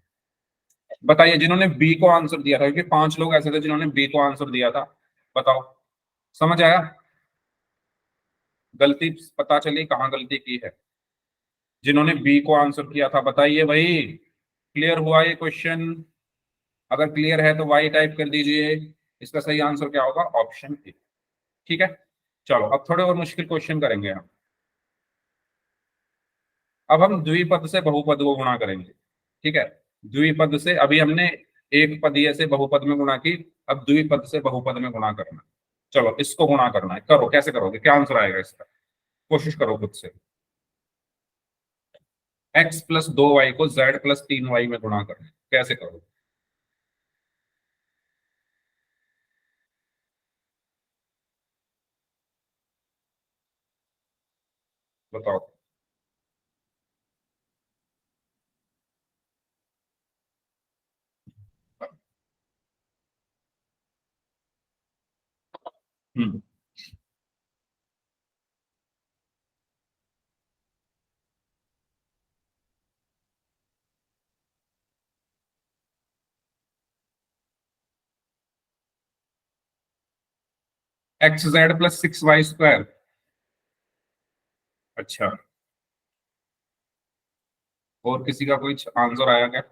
बताइए जिन्होंने बी को आंसर दिया था, क्योंकि 5 लोग ऐसे थे जिन्होंने बी को आंसर दिया था। बताओ, समझ आया? गलती पता चली कहाँ गलती की है? जिन्होंने बी को आंसर किया था बताइए भाई, क्लियर हुआ ये क्वेश्चन? अगर क्लियर है तो वाई टाइप कर दीजिए। इसका सही आंसर क्या होगा? Option A. ठीक है, चलो अब थोड़े और मुश्किल क्वेश्चन करेंगे हम। अब हम द्विपद से बहुपद को गुणा करेंगे। ठीक है, द्विपद से, अभी हमने एक पदीय से बहुपद में गुणा की, अब द्विपद से बहुपद में गुणा करना है। चलो इसको गुणा करना है, करो। कैसे करोगे? क्या आंसर आएगा इसका? कोशिश करो खुद से। x + 2y को z + 3y में गुणा करना है, कैसे करोगे? बताओ। हम्म xz + 6y²। अच्छा, और किसी का कोई आंसर आया क्या?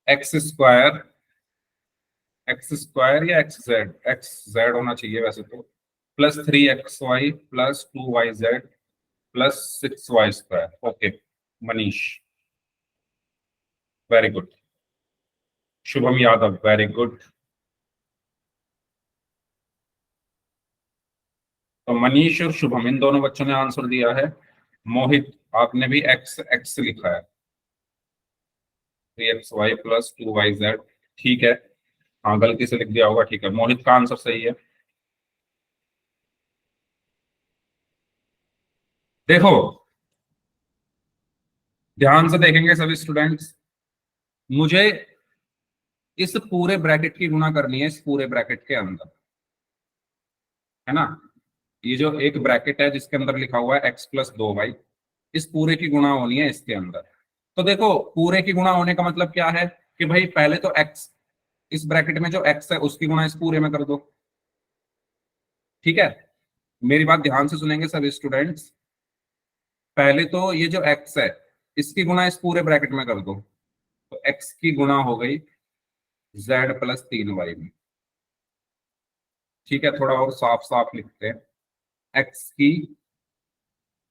x² या xz होना चाहिए वैसे तो, +3xy + 2yz + 6y²। Okay Manish, very good. Shubham Yadav, very good. तो मनीष और शुभम इन दोनों बच्चों ने आंसर दिया है। मोहित, आपने भी एक्स एक्स लिखा है, 3xy + 2yz। ठीक है, हाँ गलती से लिख दिया होगा। ठीक है, मोहित का आंसर सही है। देखो ध्यान से देखेंगे सभी स्टूडेंट्स, मुझे इस पूरे ब्रैकेट की गुणा करनी है इस पूरे ब्रैकेट के अंदर, है ना। ये जो एक ब्रैकेट है जिसके अंदर लिखा हुआ है x+2y, इस पूरे की गुणा होनी है इसके अंदर। तो देखो पूरे की गुणा होने का मतलब क्या है कि भाई पहले तो x, इस ब्रैकेट में जो x है उसकी गुणा इस पूरे में कर दो, ठीक है। मेरी बात ध्यान से सुनेंगे सभी स्टूडेंट्स। पहले तो ये जो x है इसकी गुणा इस पूरे ब्रैकेट में कर दो, तो x की गुणा हो गई z+3y में, ठीक है। थोड़ा और साफ साफ लिखते हैं, x की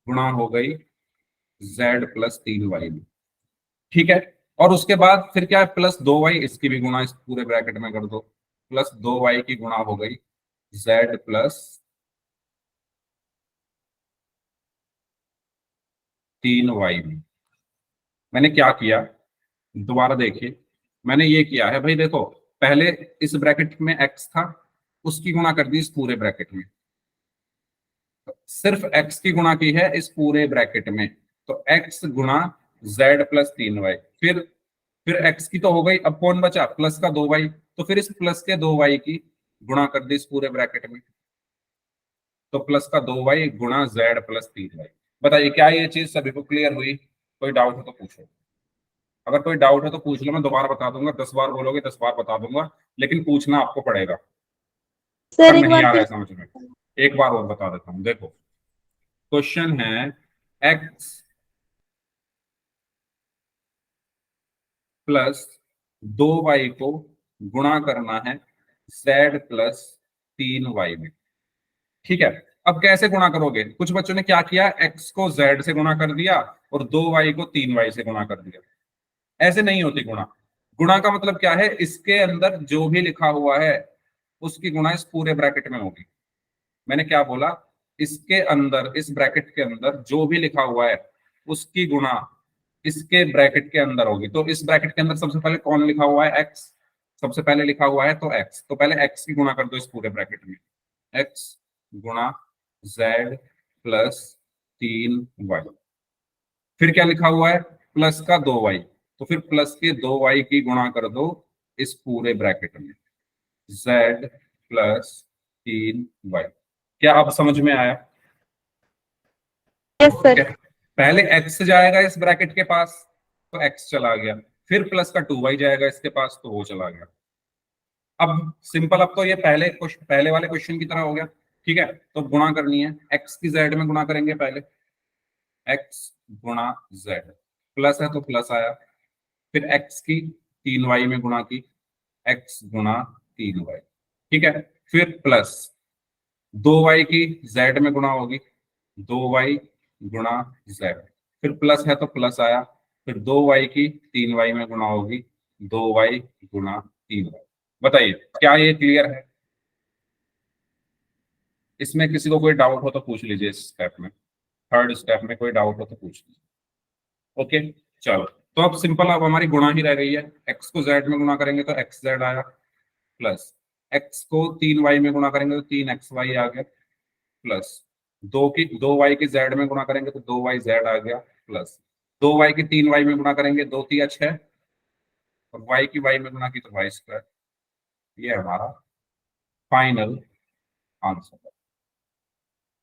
गुणा हो गई z+3y में, ठीक है। और उसके बाद फिर क्या है, +2y, इसकी भी गुणा इस पूरे ब्रैकेट में कर दो, +2y की गुणा हो गई z+3y में। मैंने क्या किया, दोबारा देखिए, मैंने ये किया है भाई, देखो पहले इस ब्रैकेट में x था, उसकी गुणा कर दी इस पूरे ब्रैकेट में, सिर्फ x की गुणा की है इस पूरे ब्रैकेट में, तो x गुणा z+3y, फिर x की तो हो गई, अब कौन बचा, प्लस का 2y, तो फिर इस प्लस के 2y की गुणा कर दी इस पूरे ब्रैकेट में, तो प्लस का 2y गुणा z+3y। बताइए क्या ये चीज सभी को क्लियर हुई? कोई डाउट हो तो पूछो, अगर कोई डाउट है तो पूछ लो, मैं दोबारा बता दूंगा, 10 बार बोलोगे 10 बार बता दूंगा, लेकिन पूछना आपको पड़ेगा। सर अगर एक नहीं बार आ रहा है फिर समझ में, एक बार और बता देता हूँ। देखो क्वेश्चन है x +2y को गुणा करना है z+3y में, ठीक है। अब कैसे गुणा करोगे, कुछ बच्चों ने क्या किया, x को z से गुणा कर दिया और 2y को 3y से गुणा कर दिया। ऐसे नहीं होती गुणा। गुणा का मतलब क्या है, इसके अंदर जो भी लिखा हुआ है उसकी गुणा इस पूरे ब्रैकेट में होगी। मैंने क्या बोला, इसके अंदर, इस ब्रैकेट के अंदर जो भी लिखा हुआ है उसकी गुणा इसके ब्रैकेट के अंदर होगी। तो इस ब्रैकेट के अंदर सबसे पहले कौन लिखा हुआ है, x सबसे पहले लिखा हुआ है, तो x, तो पहले x की गुणा कर दो इस पूरे ब्रैकेट में, x गुणा z+3y, फिर क्या लिखा हुआ है, प्लस का 2y, तो फिर प्लस के 2y की गुणा कर दो इस पूरे ब्रैकेट में, z+3y। क्या अब समझ में आया? यस ठीक सर। है, पहले x जाएगा इस ब्रैकेट के पास, तो x चला गया, फिर प्लस का 2y जाएगा इसके पास, तो वो चला गया। अब सिंपल, अब तो ये पहले वाले क्वेश्चन की तरह हो गया, ठीक है। तो गुणा करनी है, x की z में गुणा करेंगे पहले, x गुणा z, प्लस है तो प्लस आया, फिर x की 3y में गुणा की, x गुणा 3y, ठीक है। फिर प्लस 2y की z में गुणा होगी, 2y गुणा z, फिर प्लस है तो प्लस आया, फिर 2y की 3y में गुणा होगी, 2y गुणा 3y। बताइए क्या ये क्लियर है? इसमें किसी को कोई डाउट हो तो पूछ लीजिए, इस स्टेप में, थर्ड स्टेप में कोई डाउट हो तो पूछ लीजिए। ओके चलो, तो अब सिंपल, अब हमारी गुणा ही रह गई है, x को z में गुणा करेंगे तो xz आया, प्लस x को 3y में गुणा करेंगे तो 3xy आ गया, प्लस 2y की z में गुणा करेंगे तो 2yz आ गया, प्लस 2y की 3y में गुणा करेंगे 2 3 6, और y की y में गुणा की तो y²। ये हमारा फाइनल आंसर।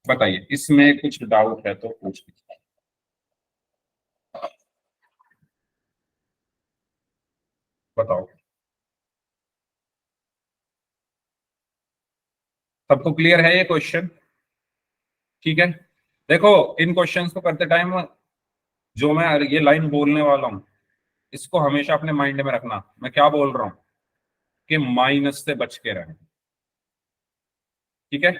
बताइए इसमें कुछ डाउट है तो पूछ लीजिए, बताओ। सबको क्लियर है ये क्वेश्चन? ठीक है, देखो इन क्वेश्चंस को करते टाइम जो मैं ये लाइन बोलने वाला हूं इसको हमेशा अपने माइंड में रखना। मैं क्या बोल रहा हूं कि माइनस से बच के रहना, ठीक है।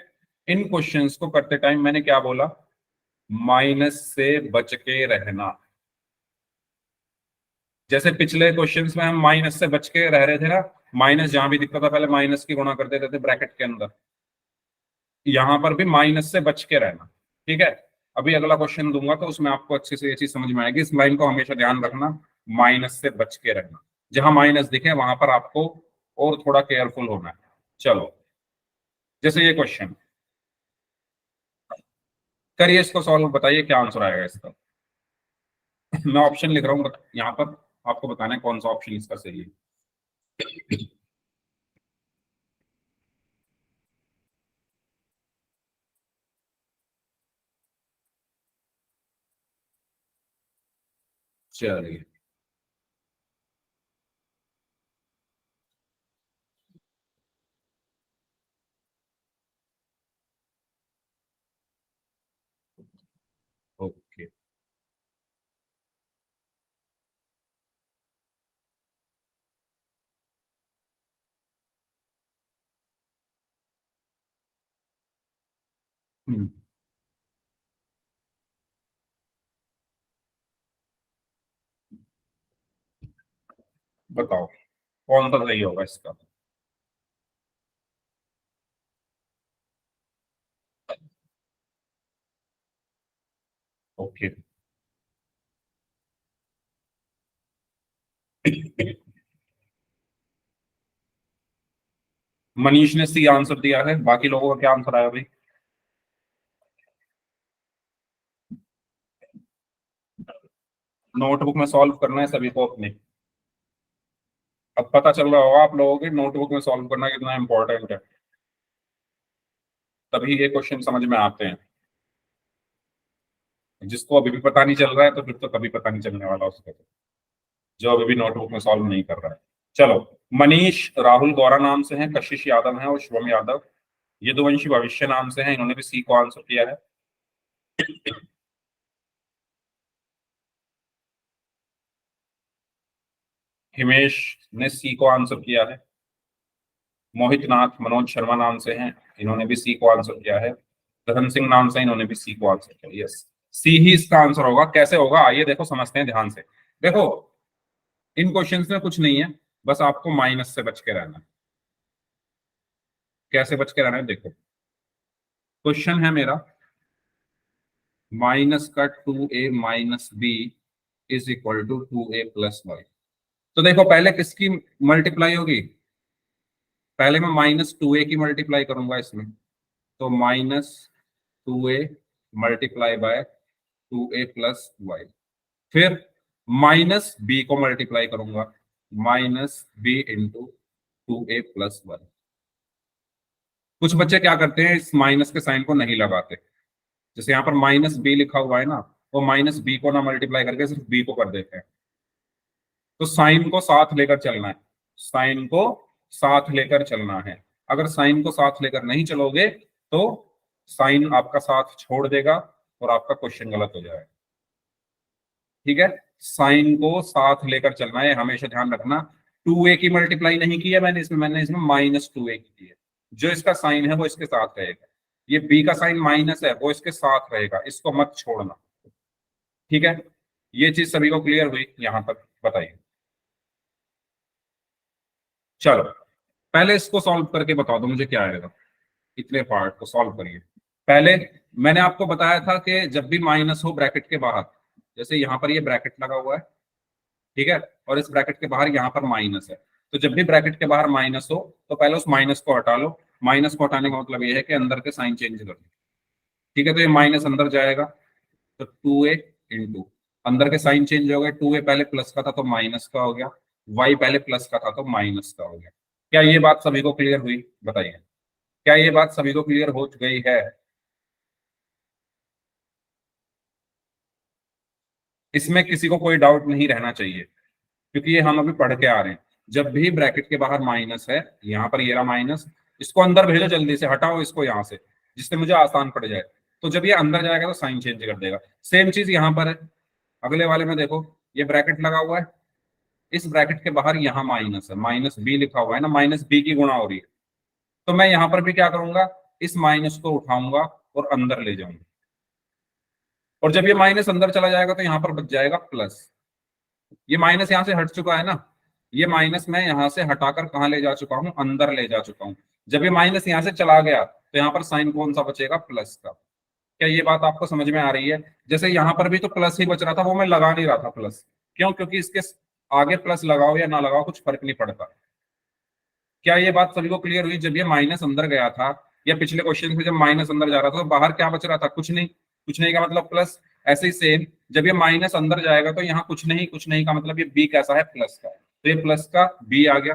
इन क्वेश्चंस को करते टाइम मैंने क्या बोला, माइनस से बच के रहना। जैसे पिछले क्वेश्चंस में हम माइनस से बच के रह रहे थे ना, माइनस जहां भी दिखता था पहले माइनस की गुणा कर देते थे ब्रैकेट के अंदर, यहां पर भी माइनस से बच के रहना, ठीक है। अभी अगला क्वेश्चन दूंगा तो उसमें आपको अच्छे से ये चीज समझ में आएगी। इस लाइन को हमेशा ध्यान रखना, माइनस से बच के रहना, जहां माइनस दिखे वहां पर आपको और थोड़ा केयरफुल होना है। चलो जैसे ये क्वेश्चन करिए, इसको सॉल्व, बताइए क्या आंसर आएगा इसका। मैं ऑप्शन लिख रहा हूँ यहाँ पर, आपको बताना है कौन सा ऑप्शन इसका सही है। चलिए, ओके। हम्म, बताओ कौन सा सही होगा इसका। ओके। मनीष ने सी आंसर दिया है, बाकी लोगों का क्या आंसर आया भाई? नोटबुक में सॉल्व करना है सभी को अपने। अब पता चल रहा होगा आप लोगों के नोटबुक में सॉल्व करना कितना इंपॉर्टेंट है, तभी ये क्वेश्चन समझ में आते हैं। जिसको अभी भी पता नहीं चल रहा है तो फिर तो कभी पता नहीं चलने वाला उसका, तो जो अभी भी नोटबुक में सॉल्व नहीं कर रहा है। चलो, मनीष राहुल गौरा नाम से हैं, कशिश यादव है और शुभम यादव। यदुवंशी भविष्य नाम से हैं, इन्होंने भी सी को आंसर किया है। हिमेश ने सी को आंसर किया है। मोहित नाथ मनोज शर्मा नाम से हैं, इन्होंने भी सी को आंसर किया है। धर्म सिंह नाम से इन्होंने भी सी को आंसर किया। यस, सी ही इसका आंसर होगा। कैसे होगा आइए देखो, समझते हैं ध्यान से। देखो, इन क्वेश्चंस में कुछ नहीं है, बस आपको माइनस से बच के रहना है। कैसे बच के रहना है देखो, क्वेश्चन है मेरा माइनस का 2a minus B is equal to 2a plus Y. तो देखो पहले किसकी मल्टीप्लाई होगी? पहले मैं -2a की मल्टीप्लाई करूंगा इसमें, तो -2a multiply by 2a plus Y. फिर माइनस बी को मल्टीप्लाई करूंगा, -b into 2a plus Y. कुछ बच्चे क्या करते हैं, इस माइनस के साइन को नहीं लगाते। जैसे यहाँ पर -b लिखा हुआ है ना, वो -b को ना मल्टीप्लाई करके सिर्फ b को कर देते हैं। तो साइन को साथ लेकर चलना है, साइन को साथ लेकर चलना है। अगर साइन को साथ लेकर नहीं चलोगे तो साइन आपका साथ छोड़ देगा और आपका क्वेश्चन गलत हो जाएगा। ठीक है, साइन को साथ लेकर चलना है, हमेशा ध्यान रखना। 2a की मल्टीप्लाई नहीं की है मैंने इसमें -2a की है। जो इसका साइन है वो इसके साथ रहेगा, ये b का साइन माइनस है वो इसके साथ रहेगा, इसको मत छोड़ना। ठीक है, ये चीज सभी को क्लियर हुई यहां तक? बताइए। चलो, पहले इसको सॉल्व करके बता दो मुझे क्या आएगा। इतने पार्ट को सॉल्व करिए। पहले मैंने आपको बताया था कि जब भी माइनस हो ब्रैकेट के बाहर, जैसे यहाँ पर ये ब्रैकेट लगा हुआ है, ठीक है, और इस ब्रैकेट के बाहर यहाँ पर माइनस है, तो जब भी ब्रैकेट के बाहर माइनस हो तो पहले उस माइनस को हटा लो। माइनस को हटाने का मतलब ये है कि अंदर के साइन चेंज कर दो। ठीक है, तो ये माइनस अंदर जाएगा, तो 2a इंटू अंदर के साइन चेंज हो गए। 2a पहले प्लस का था तो माइनस का हो गया, y पहले प्लस का था तो माइनस का हो गया। क्या ये बात सभी को क्लियर हुई? बताइए, क्या ये बात सभी को क्लियर हो गई है? इसमें किसी को कोई डाउट नहीं रहना चाहिए, क्योंकि ये हम अभी पढ़ के आ रहे हैं। जब भी ब्रैकेट के बाहर माइनस है, यहाँ पर ये रहा माइनस, इसको अंदर भेजो, जल्दी से हटाओ इसको यहाँ से, जिससे मुझे आसान पड़ जाए। तो जब ये अंदर जाएगा तो साइन चेंज कर देगा। सेम चीज यहाँ पर है, अगले वाले में देखो, ये ब्रैकेट लगा हुआ है, इस ब्रैकेट के बाहर यहाँ माइनस है, -b लिखा हुआ है ना, -b की गुणा हो रही है। तो मैं यहाँ पर भी क्या करूंगा, इस माइनस को उठाऊंगा और अंदर ले जाऊंगा, और जब ये माइनस अंदर चला जाएगा तो यहाँ पर बच जाएगा प्लस। ये माइनस यहाँ से हट चुका है ना, ये माइनस मैं यहाँ से हटाकर कहाँ ले जा चुका हूँ, अंदर ले जा चुका हूँ। जब ये माइनस यहाँ से चला गया तो यहाँ पर साइन कौन सा बचेगा, प्लस का। क्या ये बात आपको समझ में आ रही है? जैसे यहाँ पर भी तो प्लस ही बच रहा था, वो मैं लगा नहीं रहा था प्लस, क्यों? क्योंकि इसके आगे प्लस लगाओ या ना लगाओ कुछ फर्क नहीं पड़ता। क्या ये बात सभी को क्लियर हुई? जब ये माइनस अंदर गया था, या पिछले क्वेश्चन में जब माइनस अंदर जा रहा था तो बाहर क्या बच रहा था, कुछ नहीं। कुछ नहीं का मतलब प्लस। ऐसे ही सेम जब ये माइनस अंदर जाएगा तो यहाँ कुछ नहीं, कुछ नहीं का मतलब ये बी कैसा है, प्लस का है। तो ये प्लस का बी आ गया।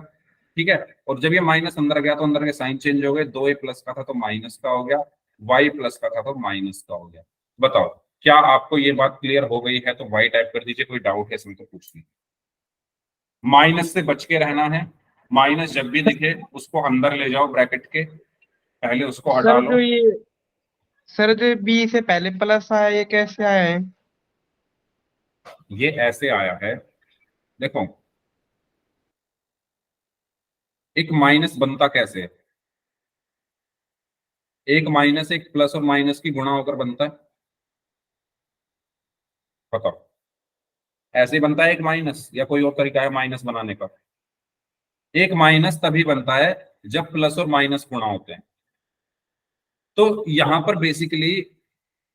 ठीक है। और जब ये माइनस अंदर गया तो अंदर के साइन चेंज हो गए, 2a प्लस का था तो माइनस का हो गया, y प्लस का था तो माइनस का हो गया। बताओ क्या आपको ये बात क्लियर हो गई है? तो y टाइप कर दीजिए, कोई डाउट है इसमें तो पूछ लीजिए। माइनस से बच के रहना है, माइनस जब भी दिखे उसको अंदर ले जाओ ब्रैकेट के, पहले उसको हटा सर लो। जो ये सर जो बी से पहले प्लस आया ये कैसे आया है? ये ऐसे आया है, देखो एक माइनस बनता कैसे है? एक माइनस एक प्लस और माइनस की गुणा होकर बनता है, बताओ ऐसे ही बनता है एक माइनस, या कोई और तरीका है माइनस बनाने का? एक माइनस तभी बनता है जब प्लस और माइनस गुणा होते हैं। तो यहां पर बेसिकली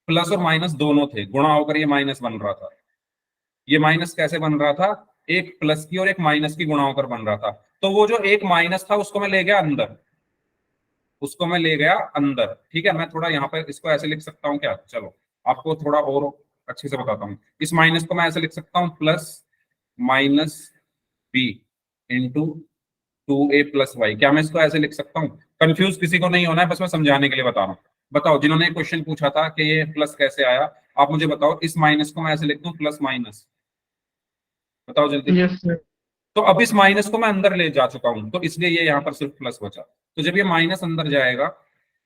प्लस और माइनस दोनों थे, गुणा होकर ये माइनस बन रहा था। ये माइनस कैसे बन रहा था? एक प्लस की और एक माइनस की गुणा होकर बन रहा था। तो वो जो एक माइनस था उसको मैं ले गया अंदर, उसको मैं ले गया अंदर। ठीक है, मैं थोड़ा यहाँ पर इसको ऐसे लिख सकता हूँ क्या? चलो आपको थोड़ा और अच्छे से बताता हूँ। इस माइनस को मैं ऐसे लिख सकता हूँ, plus minus B into 2a plus Y. क्या मैं इसको ऐसे लिख सकता हूँ? कंफ्यूज किसी को नहीं होना है, बस मैं समझाने के लिए बता रहा हूँ। बताओ जिन्होंने क्वेश्चन पूछा था कि ये प्लस कैसे आया, आप मुझे बताओ। इस माइनस को मैं ऐसे लिख दूं, प्लस माइनस, बताओ जल्दी। Yes sir. तो अब इस माइनस को मैं अंदर ले जा चुका हूं, तो इसलिए ये यहाँ पर सिर्फ प्लस बचा। तो जब ये माइनस अंदर जाएगा,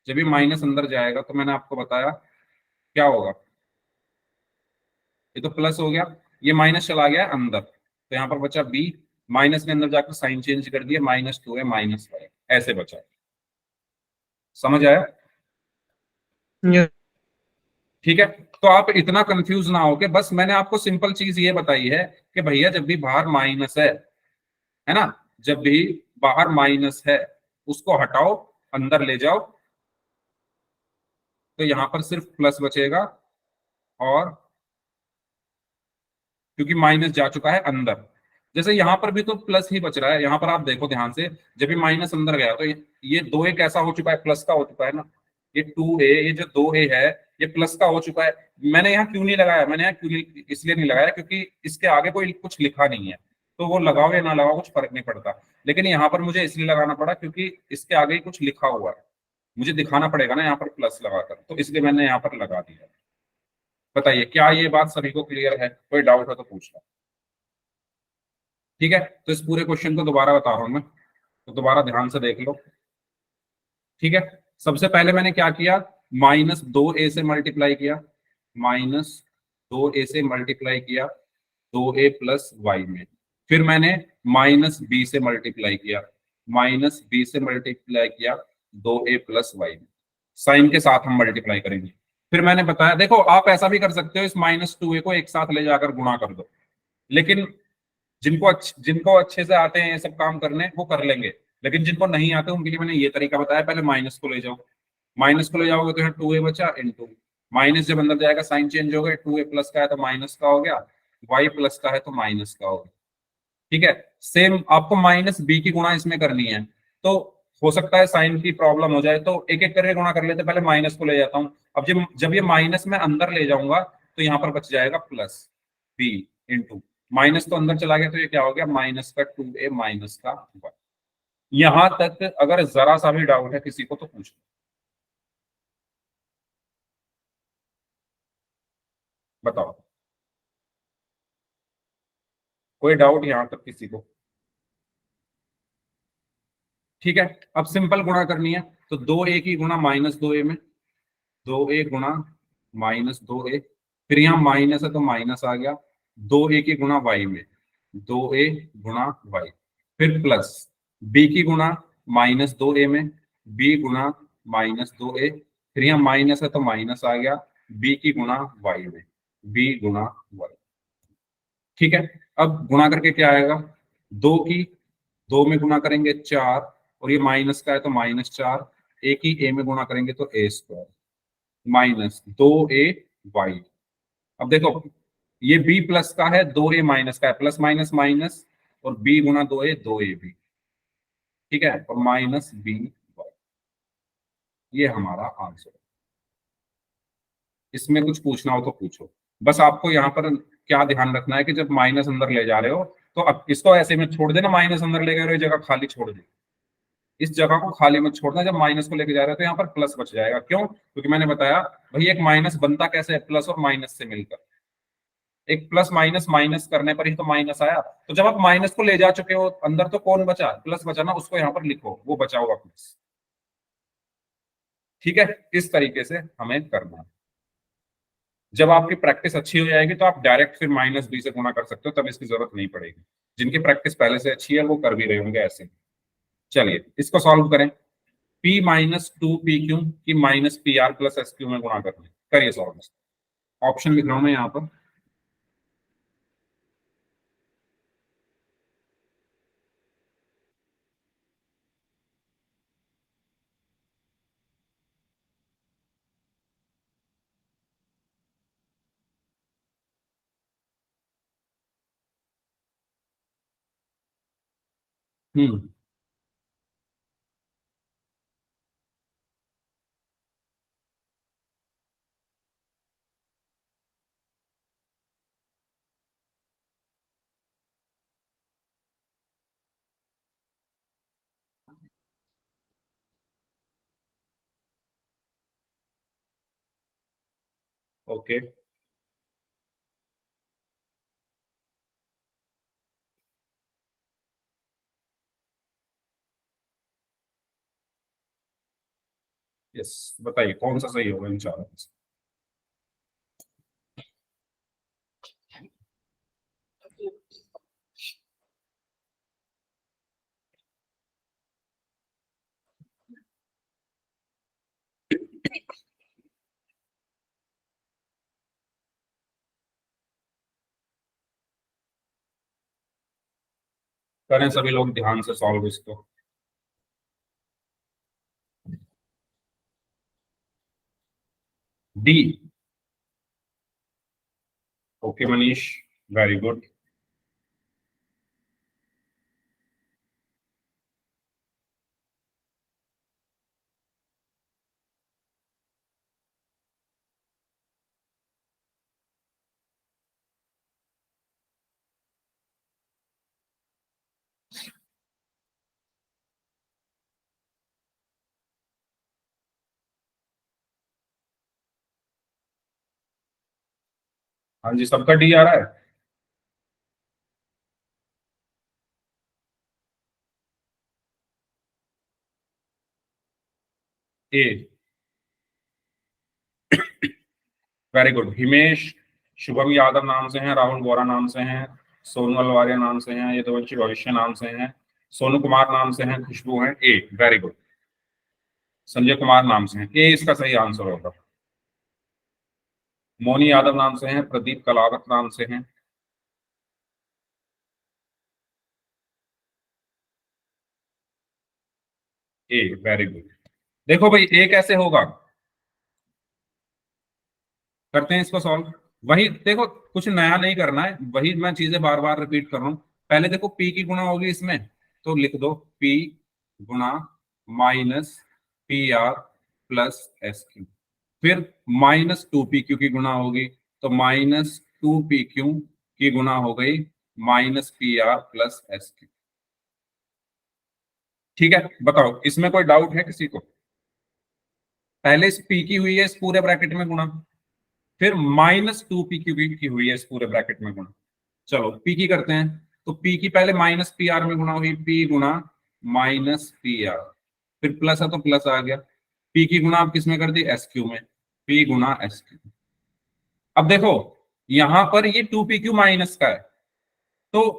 जब ये माइनस अंदर जाएगा तो मैंने आपको बताया क्या होगा, ये तो प्लस हो गया, ये माइनस चला गया अंदर, तो यहाँ पर बचा बी। माइनस के अंदर जाकर साइन चेंज कर दिया, -2 है -5, ऐसे बचा। समझ आया? यस। ठीक है। तो आप इतना कंफ्यूज ना हो के, बस मैंने आपको सिंपल चीज ये बताई है कि भैया जब भी बाहर माइनस है ना, जब भी बाहर माइनस है उसको हटाओ, अंदर ले जाओ, तो यहां पर सिर्फ प्लस बचेगा। और क्योंकि माइनस जा चुका है अंदर, जैसे यहां पर भी तो प्लस ही बच रहा है। यहां पर आप देखो ध्यान से, जब भी माइनस अंदर गया तो ये 2a कैसा हो चुका है? प्लस का हो चुका है ना। ये 2a, ये जो 2a है ये प्लस का हो चुका है। मैंने यहाँ क्यों नहीं लगाया? मैंने यहाँ क्यों नहीं, इसलिए नहीं लगाया क्योंकि इसके आगे कोई कुछ लिखा नहीं है, तो वो लगाओ या ना लगाओ कुछ फर्क नहीं पड़ता। लेकिन यहाँ पर मुझे इसलिए लगाना पड़ा क्योंकि इसके आगे ही कुछ लिखा हुआ है, मुझे दिखाना पड़ेगा ना यहाँ पर प्लस लगाकर, तो इसलिए मैंने यहाँ पर लगा दिया। बताइए क्या ये बात सभी को क्लियर है? कोई डाउट है तो पूछ लो। ठीक है, तो इस पूरे क्वेश्चन को दोबारा बता रहा हूं मैं, तो दोबारा ध्यान से देख लो। ठीक है, सबसे पहले मैंने क्या किया, -2a से मल्टीप्लाई किया, -2a से मल्टीप्लाई किया 2a प्लस वाई में। फिर मैंने -b से मल्टीप्लाई किया, -b से मल्टीप्लाई किया 2a प्लस वाई में। साइन के साथ हम मल्टीप्लाई करेंगे। फिर मैंने बताया, देखो आप ऐसा भी कर सकते हो, इस -2a को एक साथ ले जाकर गुणा कर दो, लेकिन जिनको अच्छे से आते हैं ये सब काम करने वो कर लेंगे, लेकिन जिनको नहीं आते उनके लिए मैंने ये तरीका बताया, पहले माइनस को ले जाओ। माइनस को ले जाओगे तो यहाँ 2a बचा, इंटू माइनस जब अंदर जाएगा साइन चेंज हो गया, 2a प्लस का है तो माइनस का हो गया, y प्लस का है तो माइनस का हो गया। ठीक है, सेम आपको -b की गुणा इसमें करनी है, तो हो सकता है साइन की प्रॉब्लम हो जाए, तो एक एक करके गुणा कर लेते, पहले माइनस को ले जाता हूँ। अब जब ये माइनस में अंदर ले जाऊंगा तो यहाँ पर बच जाएगा प्लस b इंटू माइनस तो अंदर चला गया, तो ये क्या हो गया, माइनस का 2a माइनस का 1। यहां तक अगर जरा सा भी डाउट है किसी को तो पूछ लो, बताओ कोई डाउट यहां तक किसी को? ठीक है, अब सिंपल गुणा करनी है, तो 2a की गुणा -2a में, 2a गुणा -2a, फिर यहाँ माइनस है तो माइनस आ गया, 2a की गुणा y में, 2a गुणा y, फिर प्लस b की गुणा -2a में, b गुणा -2a, फिर यहाँ माइनस है तो माइनस आ गया, b की गुणा y में, b गुणा y। ठीक है, अब गुणा करके क्या आएगा, 2 की 2 में गुणा करेंगे 4, और ये माइनस का है तो -4, a की a में गुणा करेंगे तो a² -2a y। अब देखो ये b प्लस का है, 2a माइनस का है, प्लस माइनस माइनस, और b गुणा 2a 2ab। ठीक है, और -b y, ये हमारा आंसर। इसमें कुछ पूछना हो तो पूछो, बस आपको यहाँ पर क्या ध्यान रखना है कि जब माइनस अंदर ले जा रहे हो तो अब इसको ऐसे में छोड़ देना, माइनस अंदर ले गए और ये जगह खाली छोड़ दे, इस जगह को खाली मत छोड़ना। जब माइनस को लेके जा रहे हो तो यहाँ पर प्लस बच जाएगा। क्यों? क्योंकि मैंने बताया भाई एक माइनस बनता कैसे है, प्लस और माइनस से मिलकर। एक प्लस माइनस माइनस करने पर ही तो माइनस आया। तो जब आप माइनस को ले जा चुके हो अंदर, तो कौन बचा? प्लस बचा ना, उसको यहाँ पर लिखो, वो बचा हुआ प्लस। ठीक है, इस तरीके से हमें करना है। जब आपकी प्रैक्टिस अच्छी हो जाएगी तो आप डायरेक्ट फिर माइनस बी से गुणा कर सकते हो, तब इसकी जरूरत नहीं पड़ेगी। जिनकी प्रैक्टिस पहले से अच्छी है वो कर भी रहे होंगे ऐसे। चलिए इसको सॉल्व करें। p minus two P Q की minus P R plus S Q में गुणा करना है। करिए सॉल्व। ऑप्शन लिख रहा हूं मैं यहाँ पर। हम्म, ओके। यस, बताइए कौन सा सही होगा इन चारों में से? करें सभी लोग ध्यान से सॉल्व इसको। D. Okay Manish, very good. हाँ जी, सबका डी आ रहा है। A. Very good Himesh. Shubham Yadav नाम से हैं, राहुल बोरा नाम से हैं, सोनू अलवारिया नाम से हैं, यदुवंशी भविष्य नाम से हैं, सोनू कुमार नाम से हैं, खुशबू हैं। ए वेरी गुड। संजय कुमार नाम से हैं। ए इसका सही आंसर होगा। मोनी यादव नाम से हैं, प्रदीप कलावत नाम से हैं। ए वेरी गुड। देखो भाई ए कैसे होगा, करते हैं इसको सॉल्व। वही देखो, कुछ नया नहीं करना है, वही मैं चीजें बार बार रिपीट कर रहा हूं। पहले देखो पी की गुणा होगी इसमें, तो लिख दो पी गुणा minus P R plus S Q. फिर माइनस टू पी क्यू की गुणा होगी, तो माइनस टू पी क्यू की गुणा हो गई minus P R plus S Q. ठीक है, बताओ इसमें कोई डाउट है किसी को? पहले इस पी की हुई है इस पूरे ब्रैकेट में गुणा, फिर माइनस टू पी क्यू की हुई है इस पूरे ब्रैकेट में गुणा। चलो पी की करते हैं। तो पी की पहले माइनस पी आर में गुणा हुई, पी गुणा माइनस पी आर, फिर प्लस है तो प्लस आ गया। पी की गुणा आप किस में कर दी? एस क्यू में, पी गुणा एस क्यू। अब देखो यहां पर ये टू पी क्यू माइनस का है, तो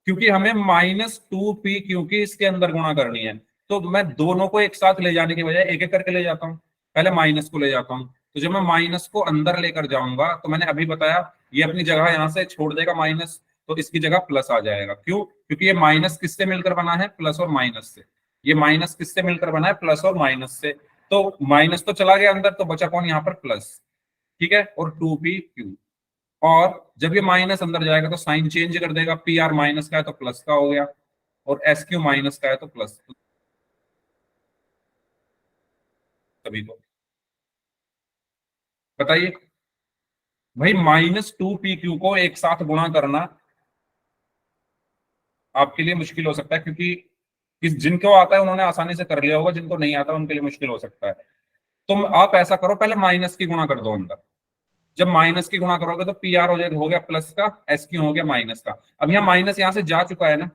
क्योंकि हमें माइनस टू पी क्यू की इसके अंदर गुणा करनी है, तो मैं दोनों को एक साथ ले जाने की बजाय एक एक करके ले जाता हूँ। पहले माइनस को ले जाता हूँ, तो जब मैं माइनस को अंदर लेकर जाऊंगा तो मैंने अभी बताया ये अपनी जगह यहां से छोड़ देगा माइनस, तो इसकी जगह प्लस आ जाएगा। क्यों? क्योंकि ये माइनस किससे मिलकर बना है? प्लस और माइनस से। ये माइनस किससे मिलकर बना है? प्लस और माइनस से। तो माइनस तो चला गया अंदर, तो बचा कौन यहाँ पर? प्लस। ठीक है, और टू पी क्यू। और जब ये माइनस अंदर जाएगा तो साइन चेंज कर देगा, पी आर माइनस का है तो प्लस का हो गया, और एस क्यू माइनस का है तो प्लस। तभी तो बताइए भाई, माइनस टू पी क्यू को एक साथ गुणा करना आपके लिए मुश्किल हो सकता है, क्योंकि जिनको आता है उन्होंने आसानी से कर लिया होगा, जिनको नहीं आता उनके लिए मुश्किल हो सकता है। तो आप ऐसा करो, पहले माइनस की गुणा कर दो अंदर। जब माइनस की गुणा करोगे तो पी आर हो गया प्लस का, एस क्यू हो गया माइनस का। अब यहाँ माइनस यहाँ से जा चुका है ना,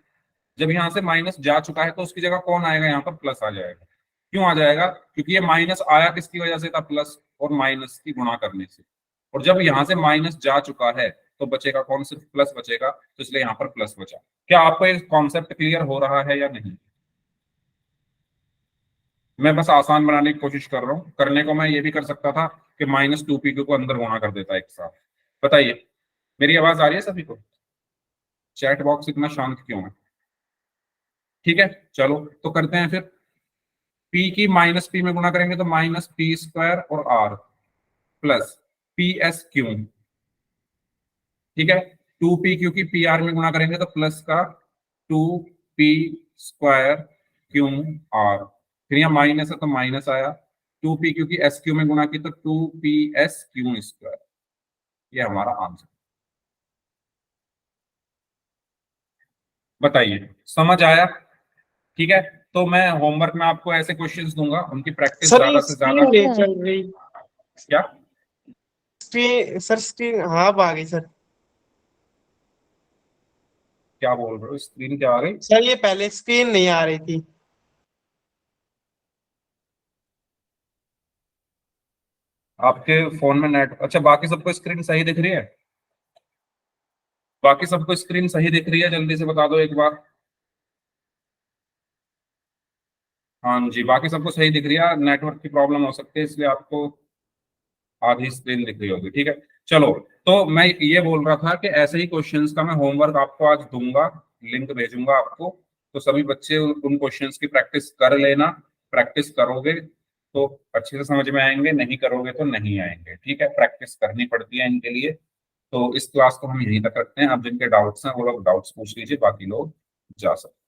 जब यहाँ से माइनस जा चुका है तो उसकी जगह कौन आएगा, यहाँ पर प्लस आ जाएगा। क्यों आ जाएगा? क्योंकि ये माइनस आया किसकी वजह से था, प्लस और माइनस की गुणा करने से। और जब यहाँ से माइनस जा चुका है तो बचेगा कौन, सिर्फ प्लस बचेगा, तो इसलिए यहाँ पर प्लस बचा। क्या आपको ये कॉन्सेप्ट क्लियर हो रहा है या नहीं? मैं बस आसान बनाने की कोशिश कर रहा हूँ। करने को मैं ये भी कर सकता था कि माइनस टू पी क्यू को अंदर गुणा कर देता एक साथ। बताइए, मेरी आवाज आ रही है सभी को? चैट बॉक्स इतना शांत क्यों है? ठीक है, चलो तो करते हैं फिर। पी की माइनस पी में गुणा करेंगे तो माइनस पी स्क्वायर और R plus P S Q. ठीक है, टू पी क्यू की पी आर में गुणा करेंगे तो प्लस का two P square Q R. फिर यहाँ माइनस है तो माइनस आया, टू पी क्यू की एस क्यू में गुणा की तो two P S Q square. ये हमारा आंसर। बताइए, समझ आया? ठीक है, तो मैं होमवर्क में आपको ऐसे क्वेश्चंस दूंगा, उनकी प्रैक्टिस सर ज्यादा ये से ज्यादा। स्क्रीन नहीं चल रही। क्या स्क्रीन सर, स्क्रीन हाँ अब आ गई सर। क्या बोल रहे हो? स्क्रीन क्या आ गई? सर ये पहले स्क्रीन नहीं आ रही थी। आपके फोन में नेट, अच्छा बाकी सबको स्क्रीन सही दिख रही है? बाकी सबको स्क्रीन सही दिख रही है? जल्दी से बता दो एक बार। हाँ जी, बाकी सबको सही दिख रही है। नेटवर्क की प्रॉब्लम हो सकती है इसलिए आपको आधी स्क्रीन दिख रही होगी। ठीक है, चलो तो मैं ये बोल रहा था कि ऐसे ही क्वेश्चंस का मैं होमवर्क आपको आज दूंगा, लिंक भेजूंगा आपको। तो सभी बच्चे उन क्वेश्चंस की प्रैक्टिस कर लेना। प्रैक्टिस करोगे तो अच्छे से समझ में आएंगे, नहीं करोगे तो नहीं आएंगे। ठीक है, प्रैक्टिस करनी पड़ती है इनके लिए। तो इस क्लास को हम यहीं तक रखते हैं। अब जिनके डाउट्स हैं वो लोग डाउट्स पूछ लीजिए, बाकी लोग जा सकते हैं।